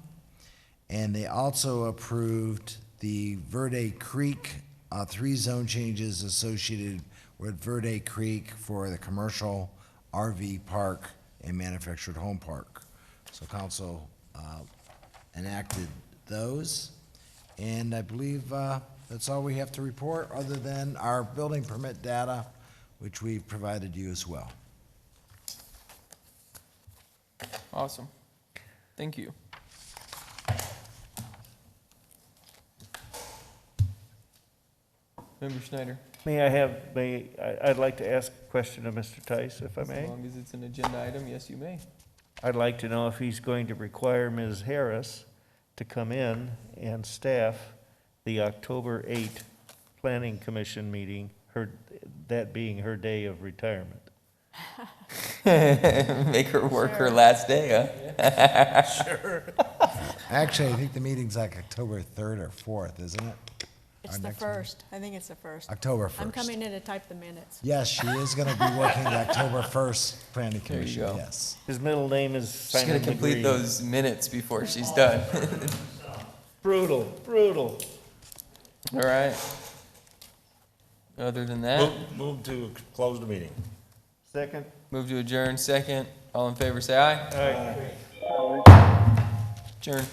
and they also approved the Verde Creek 3 zone changes associated with Verde Creek for the commercial RV park and manufactured home park. So council enacted those, and I believe that's all we have to report, other than our building permit data, which we've provided you as well. Awesome. Thank you. Member Schneider. I'd like to ask a question of Mr. Tice, if I may. As long as it's an agenda item, yes, you may. I'd like to know if he's going to require Ms. Harris to come in and staff the October 8 Planning Commission meeting, that being her day of retirement. Make her work her last day, huh? Sure. Actually, I think the meeting's like October 3rd or 4th, isn't it? It's the 1st. I think it's the 1st. October I'm 1st. coming in to type the minutes. Yes, she is gonna be working the October 1st planning There you commission, go. yes. His middle name is She's Simon gonna complete McGree. those minutes before she's done. Brutal. All right. Other than that, Move to close the meeting. Second. move to adjourn, second. All in favor, say aye. Aye. Adjourn.